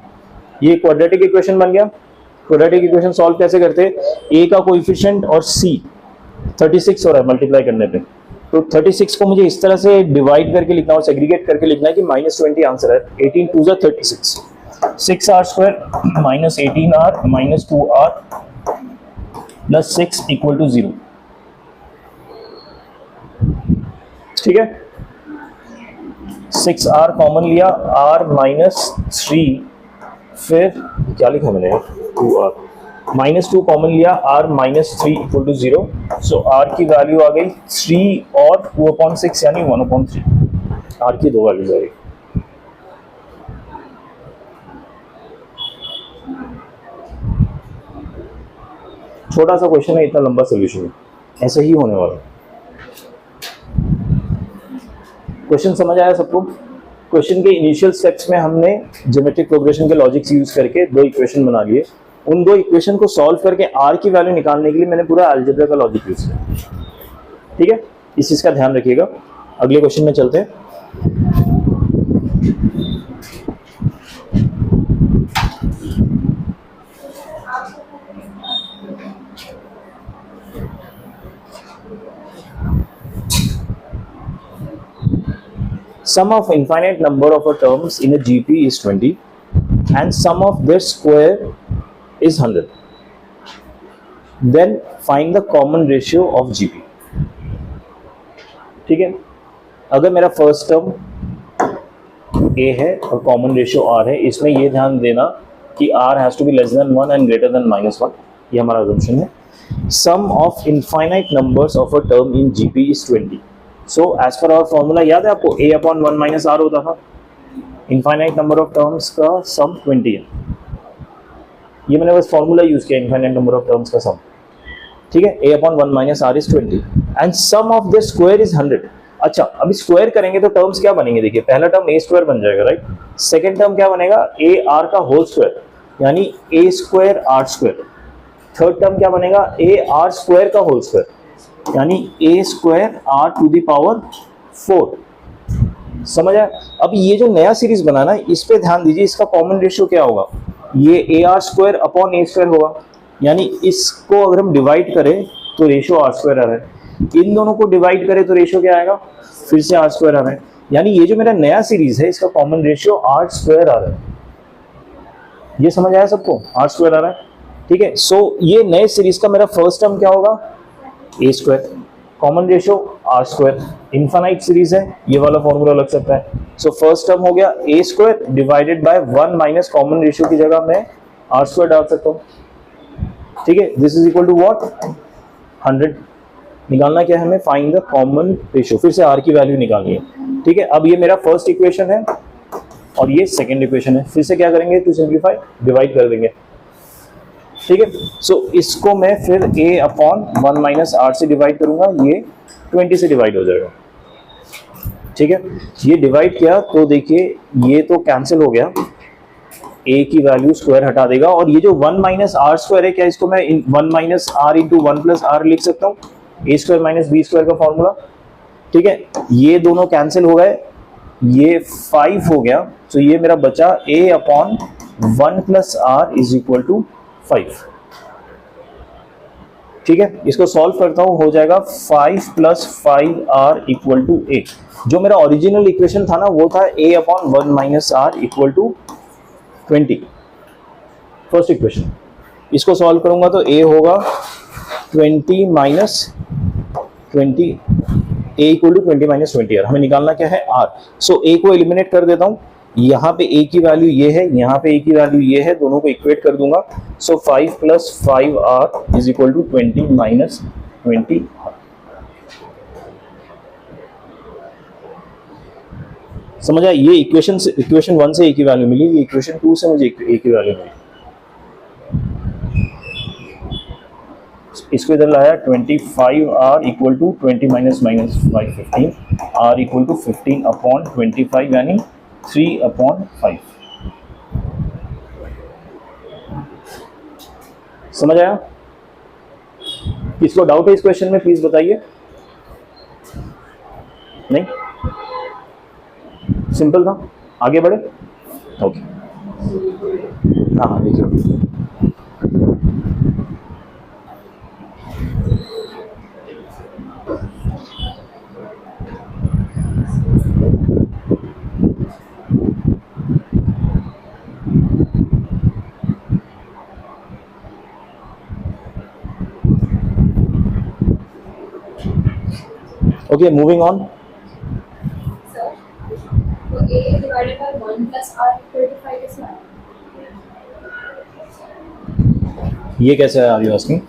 ये क्वाड्रेटिक इक्वेशन बन गया। क्वाड्रेटिक इक्वेशन सॉल्व कैसे करते हैं? a का कोएफिशिएंट और c 36 हो रहा है मल्टीप्लाई करने पे, तो 36 को मुझे इस तरह से डिवाइड करके लिखना और सेग्रीगेट करके लिखना है कि -20 आंसर है। 18 2 जा 36, 6 r square minus 18 r minus 2 r plus 6 equal to 0। ठीक है, 6 आर कॉमन लिया, आर माइनस 3, फिर क्या लिखा मैंने? 2 आर माइनस 2 कॉमन लिया, r minus 3 equal to 0। So r की वैल्यू आ गई 3 और 2/6 यानी 1/3। आर की दो वैल्यूज आ गई। छोटा सा क्वेश्चन है, इतना लंबा सोल्यूशन है, ऐसे ही होने वाला। क्वेश्चन समझ आया सबको? क्वेश्चन के इनिशियल स्टेप्स में हमने ज्योमेट्रिक प्रोग्रेशन के लॉजिक्स यूज करके 2 इक्वेशन बना लिए। उन 2 इक्वेशन को सॉल्व करके आर की वैल्यू निकालने के लिए मैंने पूरा अलजेब्रा का लॉजिक यूज किया। ठीक है, इस चीज का ध्यान रखिएगा। अगले क्वेश्चन में चलते हैं। Sum of infinite number of terms in a GP is 20 and sum of their square is 100. Then find the common ratio of GP. ठीक है, अगर मेरा फर्स्ट टर्म A है और कॉमन रेशियो R है, इसमें ये ध्यान देना कि R has to be less than 1 and greater than -1, ये हमारा अजम्पशन है। Sum of infinite numbers of a term in GP is 20. So as per our formula याद है आपको? a/1 माइनस r होता था। इनफाइनाइट नंबर ऑफ टर्म्स का सम 20 है। ये मैंने बस फॉर्मूला यूज किया, इनफाइनाइट नंबर ऑफ टर्म्स का सम। ठीक है, a/1 minus r is 20 and sum of the square is 100। अच्छा, अभी स्क्वायर करेंगे तो टर्म्स क्या बनेंगे? देखिए, पहला टर्म a स्क्वायर बन जाएगा, राइट? सेकेंड टर्म क्या बनेगा? ar का होल स्क्वायर यानी a square r square. Third term क्या बनेगा? ar स्क्वायर का होल स्क्वायर यानी a square r to the power 4। समझ आया? अब ये जो नया सीरीज बनाना है, इस पे ध्यान दीजिए, इसका कॉमन रेशियो क्या होगा? ये ar square upon a square होगा, यानी इसको अगर हम डिवाइड करें तो रेशियो r स्क्वायर आ रहा है, इन दोनों को डिवाइड करें तो रेशियो क्या आएगा? फिर से r स्क्वायर आ रहा है, यानी ये जो मेरा नया सीरीज है इसका कॉमन रेशियो r स्क्वायर आ रहा है। ये समझ आया सबको? r स्क्वायर आ रहा है। ठीक है, सो ये नए सीरीज का मेरा फर्स्ट टर्म क्या होगा? a square common ratio r square, infinite series है, ये वाला फॉर्मूला लग सकता है। सो फर्स्ट टर्म हो गया A square divided by 1 minus common ratio की जगह मैं आर स्क्वायर डाल सकता हूँ, ठीक है। This is equal to what 100। निकालना क्या है हमें, फाइंड द कॉमन रेशियो, फिर से आर की वैल्यू निकालनी है, ठीक है। अब ये मेरा फर्स्ट इक्वेशन है और ये सेकंड इक्वेशन है, फिर से क्या करेंगे टू सिंप्लीफाई, डिवाइड कर देंगे, ठीक है। सो इसको मैं फिर a अपॉन 1 माइनस आर से डिवाइड करूंगा, ये 20 से डिवाइड हो जाएगा, ठीक है। ये डिवाइड किया तो देखिए ये तो कैंसिल हो गया, a की वैल्यू स्क्वायर हटा देगा, और ये जो 1 माइनस आर स्क्वायर है, क्या इसको मैं 1 minus r into 1 plus r लिख सकता हूँ, a square minus b square का फॉर्मूला, ठीक है। ये दोनों कैंसिल हो गए, ये 5 हो गया, तो ये मेरा बचा a upon 1 plus r is equal to 5, ठीक है। इसको सॉल्व करता हूं, हो जाएगा 5 plus 5r equal to a। जो मेरा ओरिजिनल इक्वेशन था ना वो था a upon 1 minus r equal to 20, first equation. इसको सॉल्व करूंगा तो a होगा 20 minus 20, a equal to 20 minus 20r। हमें निकालना क्या है r। सो a को एलिमिनेट कर देता हूं, यहाँ पे a की वैल्यू ये है, यहाँ पे a की वैल्यू ये है, दोनों को इक्वेट कर दूंगा। So 5 plus 5r is equal to 20 minus 20r। समझ आया, ये इक्वेशन 1 से a की वैल्यू मिली, ये इक्वेशन 2 से मुझे a की वैल्यू मिली। इसको इधर लाया 25r equal to 20 minus minus 5 15, r equal to 15 upon 25 यानी 3 अपॉन 5। समझ आया? किसको डाउट है इस क्वेश्चन में प्लीज बताइए। नहीं, सिंपल था, आगे बढ़े। ओके, हाँ देखिए okay, moving on. Sir, so a divided by 1 plus r equal to 5 is not. ये कैसे है, आर यू आस्किंग?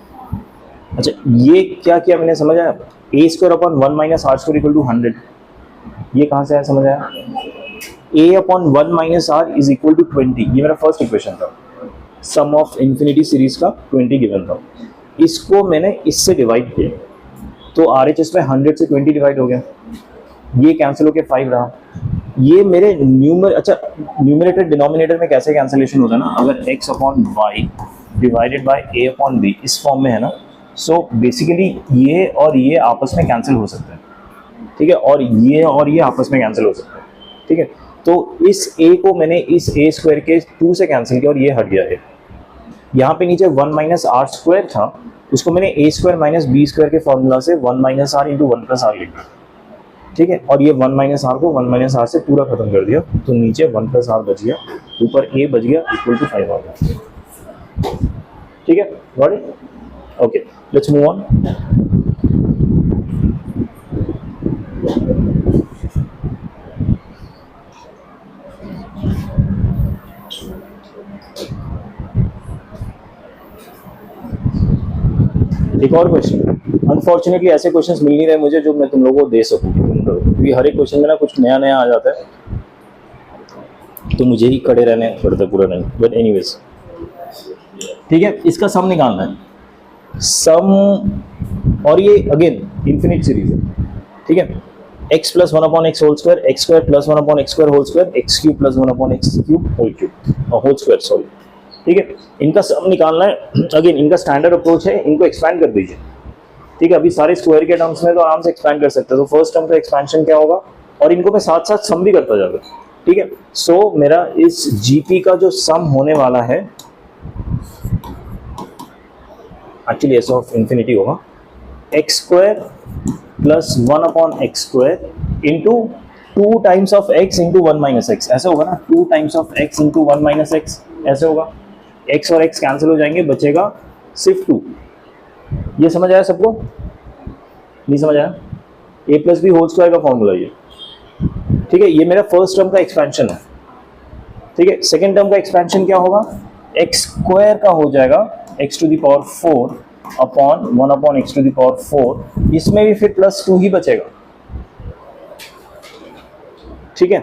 अच्छा, ये क्या किया मैंने, समझ आया? A square upon 1 minus R square equal to 100, ये कहाँ से आया, समझ आया? A upon 1 minus R is equal to 20, ये मेरा फर्स्ट इक्वेशन था, सम ऑफ इन्फिनिटी सीरीज का 20 गिवन था। इसको मैंने इससे डिवाइड किया तो RHS में 100 से 20 डिवाइड हो गया, ये कैंसिल होके 5 रहा। ये मेरे न्यूमरेटर डिनोमिनेटर में कैसे कैंसिलेशन होता है ना, अगर x upon y divided by a upon b इस फॉर्म में है ना, सो बेसिकली ये और ये आपस में कैंसिल हो सकते हैं, ठीक है, और ये आपस में कैंसिल हो सकते हैं, ठीक है। तो इस a को मैंने इस a स्क्वायर के 2 से कैंसिल किया और ये हट गया है। यहाँ पे नीचे 1 माइनस आर स्क्वायर था, उसको मैंने a square minus b square के फॉर्मूला से 1 minus r into 1 plus r लिख दिया, ठीक है। और ये 1 माइनस आर को 1 माइनस आर से पूरा खत्म कर दिया, तो नीचे 1 प्लस आर बच गया, ऊपर a बच गया इक्वल टू 5 आ गया, ठीक है। Got it? Okay, let's move on. एक और क्वेश्चन, अनफॉर्चुनेटली ऐसे क्वेश्चंस मिल नहीं रहे मुझे जो मैं तुम लोगों को दे सकूं, क्योंकि हर एक क्वेश्चन में ना कुछ नया नया आ जाता है, तो मुझे ही खड़े रहने पड़ता पूरा नहीं, बट एनीवेज ठीक है। इसका सम निकालना है, सम, और ये अगेन इन्फिनिट सीरीज है, ठीक है। x plus 1 upon x whole square, x square plus 1 upon x square whole square, x cube plus 1 upon x cube whole square, sorry, ठीक है। इनका सम निकालना है। अगेन इनका स्टैंडर्ड अप्रोच है, इनको एक्सपैंड कर दीजिए, ठीक है। अभी सारे स्क्वायर के टर्म्स में तो आराम से एक्सपैंड कर सकते हैं, तो फर्स्ट टर्म का एक्सपेंशन क्या होगा, और इनको मैं साथ साथ सम भी करता जाऊंगा, ठीक है। सो मेरा इस जीपी का जो सम होने वाला है, एक्चुअली एस ऑफ इन्फिनिटी होगा, x square plus 1 upon x square into 2 times of x into 1 minus x, ऐसे होगा ना, 2 times of x into 1 minus x, ऐसे होगा। x और x कैंसिल हो जाएंगे, बचेगा सिर्फ 2। ये समझ आया सबको? नहीं समझ आया? ए प्लस बी होल स्क्वायर का फॉर्मूला ये, ठीक है। ये मेरा फर्स्ट टर्म का एक्सपेंशन है, ठीक है। सेकेंड टर्म का एक्सपेंशन क्या होगा, एक्स स्क्वायर का हो जाएगा x to the power 4 upon 1 upon x to the power 4, इसमें भी फिर प्लस 2 ही बचेगा, ठीक है।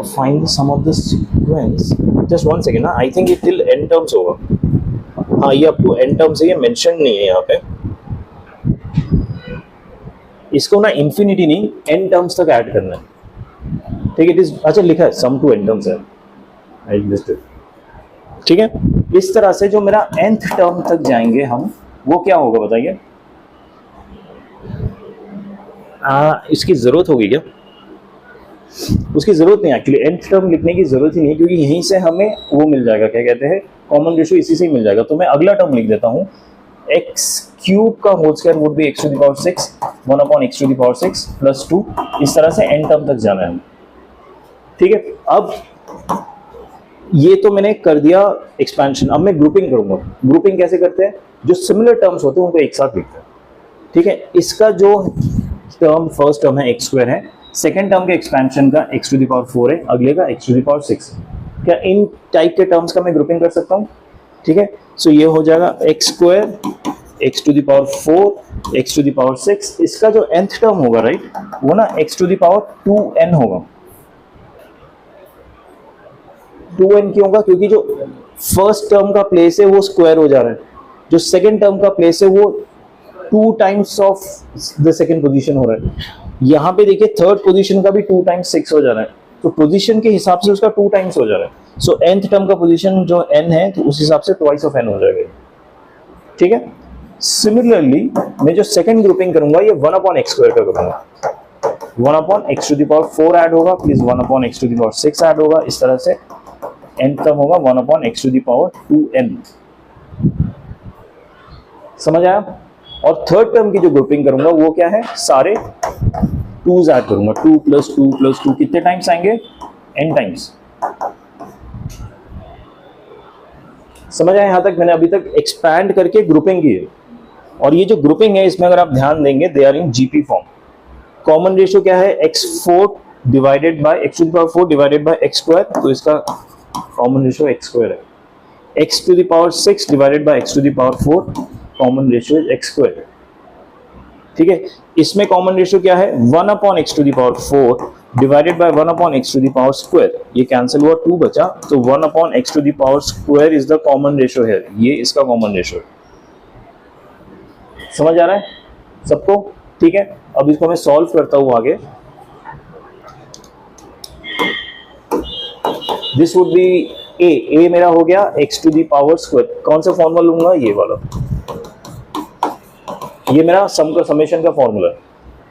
Find sum of the sequence, just 1 second ना, आई थिंक ये टिल एन टर्म्स होगा। हाँ, ये आपको एन टर्म्स है, ये मेंशन नहीं है यहाँ पे, इसको ना इंफिनिटी नहीं एन टर्म्स तक ऐड करना है, ठीक है। इट इज, अच्छा लिखा है सम टू एन टर्म्स है, आई लिस्टेड, ठीक है। इस तरह से जो मेरा nth टर्म तक जाएंगे हम, वो क्या होगा बताइए? इसकी जरूरत होगी क्या? उसकी जरूरत नहीं, एक्चुअली nth टर्म लिखने की जरूरत ही नहीं, क्योंकि यहीं से हमें वो मिल जाएगा, क्या कहते हैं, कॉमन रेशियो इसी से ही मिल जाएगा। तो मैं अगला टर्म लिख देता हूँ, एक्स क्यूब का whole square would be x to the power 6 1 upon x to the power 6 plus 2, इस तरह से n टर्म तक जाना है, ठीक है। अब ये तो मैंने कर दिया एक्सपेंशन, अब मैं ग्रुपिंग करूंगा। ग्रुपिंग कैसे करते हैं, जो सिमिलर टर्म्स होते हैं उनको एक साथ लिखते हैं, ठीक है। इसका जो टर्म फर्स्ट टर्म है एक्स स्क्वायर है, सेकेंड टर्म के एक्सपेंशन का एक्स टू द पावर 4 है, अगले का एक्स टू द पावर 6 है। क्या इन टाइप के टर्म्स का मैं ग्रुपिंग कर सकता हूँ, ठीक है। सो ये हो जाएगा x square x to the power 4 x to the power 6, इसका जो nth टर्म होगा, राइट, वो ना x to the power 2n होगा। 2n क्यों होगा, क्योंकि जो फर्स्ट टर्म का प्लेस है वो स्क्वायर हो जा रहा है, जो सेकंड टर्म का प्लेस है वो 2 times of the second position हो रहा है। यहाँ पे देखिए थर्ड पोजीशन का भी 2 टाइम्स 6 हो जा रहा है, तो पोजीशन के हिसाब से उसका 2 टाइम्स हो जा रहा है। सो nth टर्म का पोजीशन जो n है, तो उस हिसाब से ट्वाइस ऑफ n हो जाएगा, ठीक है। सिमिलरली मैं जो सेकंड ग्रुपिंग करूंगा, ये 1 अपॉन एक्स स्क्वायर का करूंगा, 1 upon x to the power 4 add होगा, please 1 upon x to the power 6 add होगा, इस तरह से n टर्म होगा 1 upon x to the power 2n, समझ आया? और थर्ड टर्म की जो ग्रुपिंग करूंगा वो क्या है, सारे 2's ऐड करूंगा, 2 प्लस 2 प्लस 2, कितने टाइम्स आएंगे, n टाइम्स। समझ आया? यहां तक मैंने अभी तक एक्सपैंड करके ग्रुपिंग की है, और ये जो ग्रुपिंग है इसमें अगर आप ध्यान देंगे, they are in GP form. Common ratio क्या है, x4 divided by x to the power 4 divided by x square, तो इसका कॉमन रेशियो x स्क्वायर है। x to the power 6 divided by x to the power 4, common ratio is x square, ठीक है। इसमें common ratio क्या है, 1 upon x to the power 4 divided by 1 upon x to the power square, ये cancel हुआ, 2 बचा, तो 1 upon x to the power square is the common ratio है, ये इसका कॉमन रेशियो है। समझ आ रहा है सबको, ठीक है। अब इसको मैं सॉल्व करता हूं आगे। दिस वुड बी ए मेरा हो गया x to the power square, कौन सा फॉर्मूला लूंगा, ये वाला, ये मेरा सम का समेशन का फॉर्मूला है,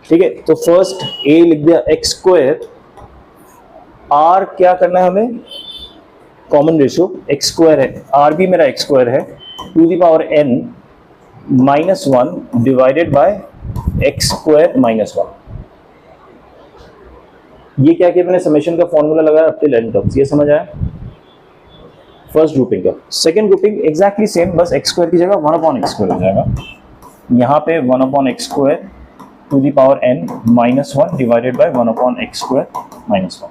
ठीक है। तो फर्स्ट ए लिख दिया एक्स स्क्वायर, आर क्या करना है हमें, कॉमन रेशियो एक्स स्क्वायर है, आर भी मेरा एक्स स्क्वायर है, to the power n minus 1 divided by x square minus 1। ये क्या किया मैंने, समेशन का फॉर्मूला लगाया अप टिल n टर्म्स, ये समझ आया फर्स्ट ग्रुपिंग का। सेकंड ग्रुपिंग एग्जैक्टली सेम, बस एक्स स्क्वायर की जगह 1 अपॉन एक्स स्क्वायर हो जाएगा, यहाँ पे 1 upon x square to the power n minus 1 divided by 1 upon x square minus 1,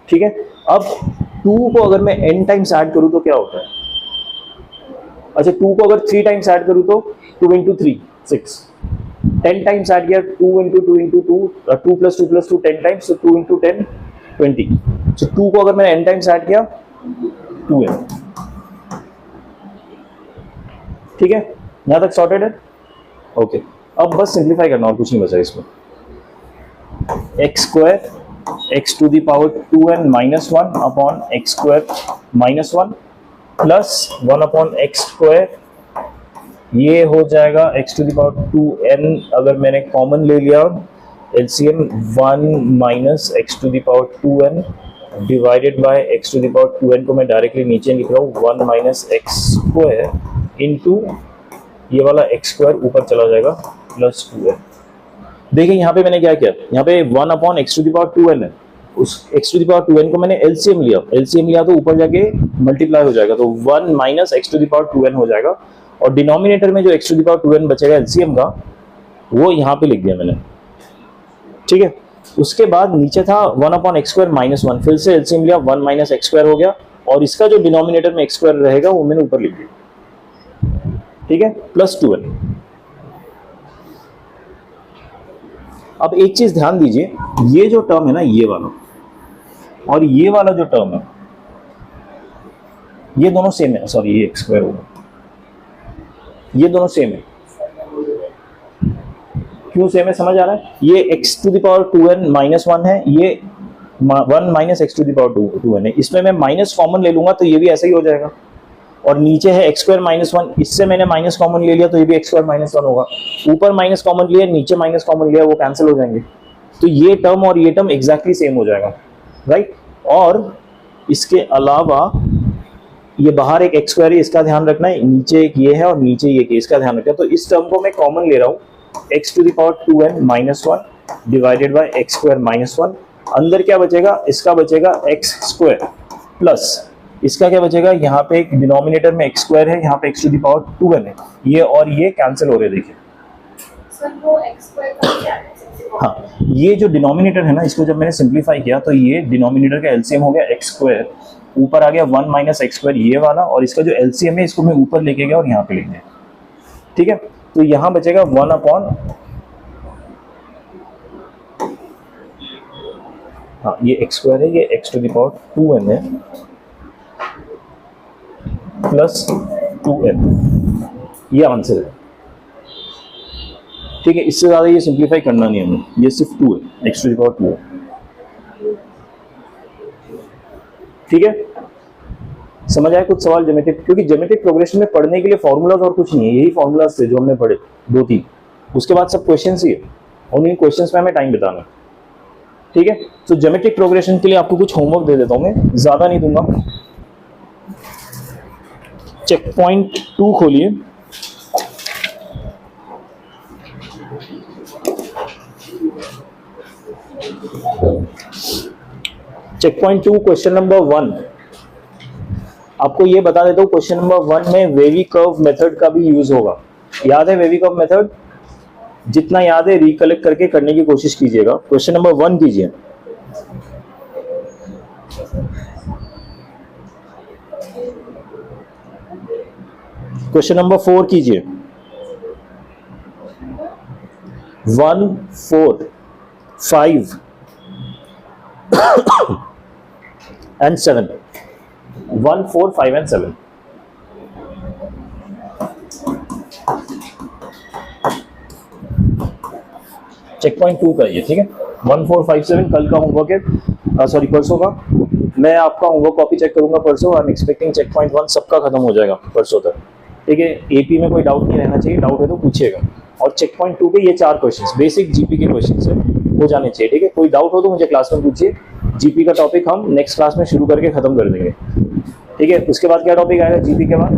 ठीक है। अब 2 को अगर मैं n टाइम्स ऐड करूं तो क्या होता है, अच्छा 2 को अगर 3 टाइम्स ऐड करूं तो 2 इंटू 3 6, 10 टाइम्स ऐड किया 2 into 2 into 2 plus 2 plus 2 10 times, तो 2 इंटू 10 20, तो 2 को अगर मैंने n टाइम्स ऐड किया 2n, ठीक है। यहां तक सॉर्टेड है, ओके। अब बस सिंप्लीफाई करना और कुछ नहीं बचा इसमें, x square x to the power 2n minus 1 upon x square minus 1 plus 1 upon x square, ये हो जाएगा x to the power 2n, अगर मैंने कॉमन ले लिया LCM 1 minus x to the power 2n divided by x to the power 2n को मैं directly नीचे लिख रहा हूँ 1 माइनस एक्स स्क्वायर इंटू ये वाला एक्स स्क्वायर ऊपर चला जाएगा प्लस 2n। देखिए यहाँ पे मैंने क्या किया, यहाँ पे 1 upon x to the power 2n है, उस x to the power 2n को मैंने एलसीएम लिया तो ऊपर जाके मल्टीप्लाई हो जाएगा, तो 1 minus x to the power 2n हो जाएगा, और डिनोमिनेटर में जो x to the power 2n बचेगा एलसीएम का, वो यहाँ पे लिख दिया मैंने, ठीक है। उसके बाद नीचे था 1/x² - 1, फिर से एलसीएम लिया, 1 - x² हो गया, और इसका जो डिनोमिनेटर में x² रहेगा वो मैंने ऊपर लिख दिया, ठीक है, प्लस 2n। अब एक चीज ध्यान दीजिए, ये जो टर्म है ना, ये वाला और ये वाला जो टर्म है, ये दोनों सेम है, सॉरी ये x² होगा, ये दोनों सेम है। क्यों सेम है समझ आ रहा है? ये x to the power 2n - 1 है, ये 1 - x to the power 2n है। इसमें मैं माइनस कॉमन ले लूंगा तो ये भी ऐसा ही हो जाएगा, और नीचे है x² - 1, इससे मैंने माइनस कॉमन ले लिया तो ये भी x² - 1 होगा। ऊपर माइनस कॉमन लिया, नीचे माइनस कॉमन लिया, वो कैंसिल हो जाएंगे, तो ये टर्म और ये टर्म एग्जैक्टली सेम हो जाएगा, राइट। और इसके अलावा ये बाहर एक x² है, इसका ध्यान रखना है, नीचे एक ये है और नीचे ये है, इसका ध्यान रखना है। तो इस टर्म को मैं कॉमन ले रहा हूँ, x to the power 2n - 1 divided by x² - 1। अंदर क्या बचेगा? इसका बचेगा x² प्लस इसका क्या बचेगा? यहाँ पे एक डिनोमिनेटर में x² है, यहाँ पे x to the power 2n है, ये और ये कैंसिल हो रहे, देखिए। सर वो x² का क्या है? हाँ, ये जो डिनोमिनेटर है ना, इसको जब मैंने सिंप्लीफाई किया तो ये डिनोमिनेटर का एलसीएम हो गया x², ऊपर आ गया 1 - x² ये वाला, और इसका जो एलसीएम है इसको मैं ऊपर लेके गया और यहाँ पे लिख दिया, ठीक है। तो यहाँ बचेगा 1 हाँ ये x² है, ये x to the power 2n है प्लस 2n, ये आंसर है, ठीक है। इससे ज्यादा ये सिंप्लीफाई करना नहीं हमें, ये सिर्फ 2 है, x टू द पावर 2 है, ठीक है। समझ आया कुछ सवाल ज्योमेट्रिक? क्योंकि ज्योमेट्रिक प्रोग्रेशन में पढ़ने के लिए फॉर्मूलाज और कुछ नहीं है, यही फॉर्मूलाज थे जो हमने पढ़े 2-3, उसके बाद सब क्वेश्चंस ही है, और इन क्वेश्चंस में हमें टाइम बिताना, ठीक है। तो ज्योमेट्रिक प्रोग्रेशन के लिए आपको कुछ होमवर्क दे देता हूं मैं, ज्यादा नहीं दूंगा। चेक पॉइंट 2 खोलिए, चेक पॉइंट 2 क्वेश्चन नंबर 1। आपको ये बता देता हूँ, क्वेश्चन नंबर 1 में वेवी कर्व मेथड का भी यूज होगा। याद है वेवी कर्व मेथड? जितना याद है रिकलेक्ट करके करने की कोशिश कीजिएगा। क्वेश्चन नंबर 1 कीजिए। क्वेश्चन नंबर 4 कीजिए। 1, 4, 5 and 7. 1, 4, 5 and 7. चेक पॉइंट 2 का ये, ठीक है। 1, 4, 5, 7 कल का होमवर्क है, सॉरी परसों का। मैं आपका होमवर्क कॉपी चेक करूंगा परसों। I am expecting check point 1 सबका खत्म हो जाएगा परसों तक, ठीक है। एपी में कोई डाउट नहीं रहना चाहिए, डाउट है तो पूछिएगा। और चेक पॉइंट 2 पे ये 4 क्वेश्चंस बेसिक जीपी के क्वेश्चंस है, हो जाने चाहिए, ठीक है। कोई डाउट हो तो मुझे क्लास में पूछिए। जीपी का टॉपिक हम नेक्स्ट क्लास में शुरू करके खत्म कर देंगे, ठीक है। उसके बाद क्या टॉपिक आएगा जीपी के बाद?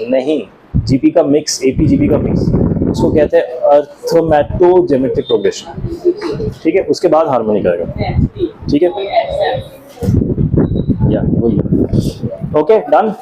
नहीं, जीपी का मिक्स, एपी जीपी का मिक्स, उसको कहते हैं अर्थमेटो ज्योमेट्रिक प्रोग्रेशन, ठीक है। उसके बाद हार्मोनिक आएगा, ठीक है। या वही, ओके डन।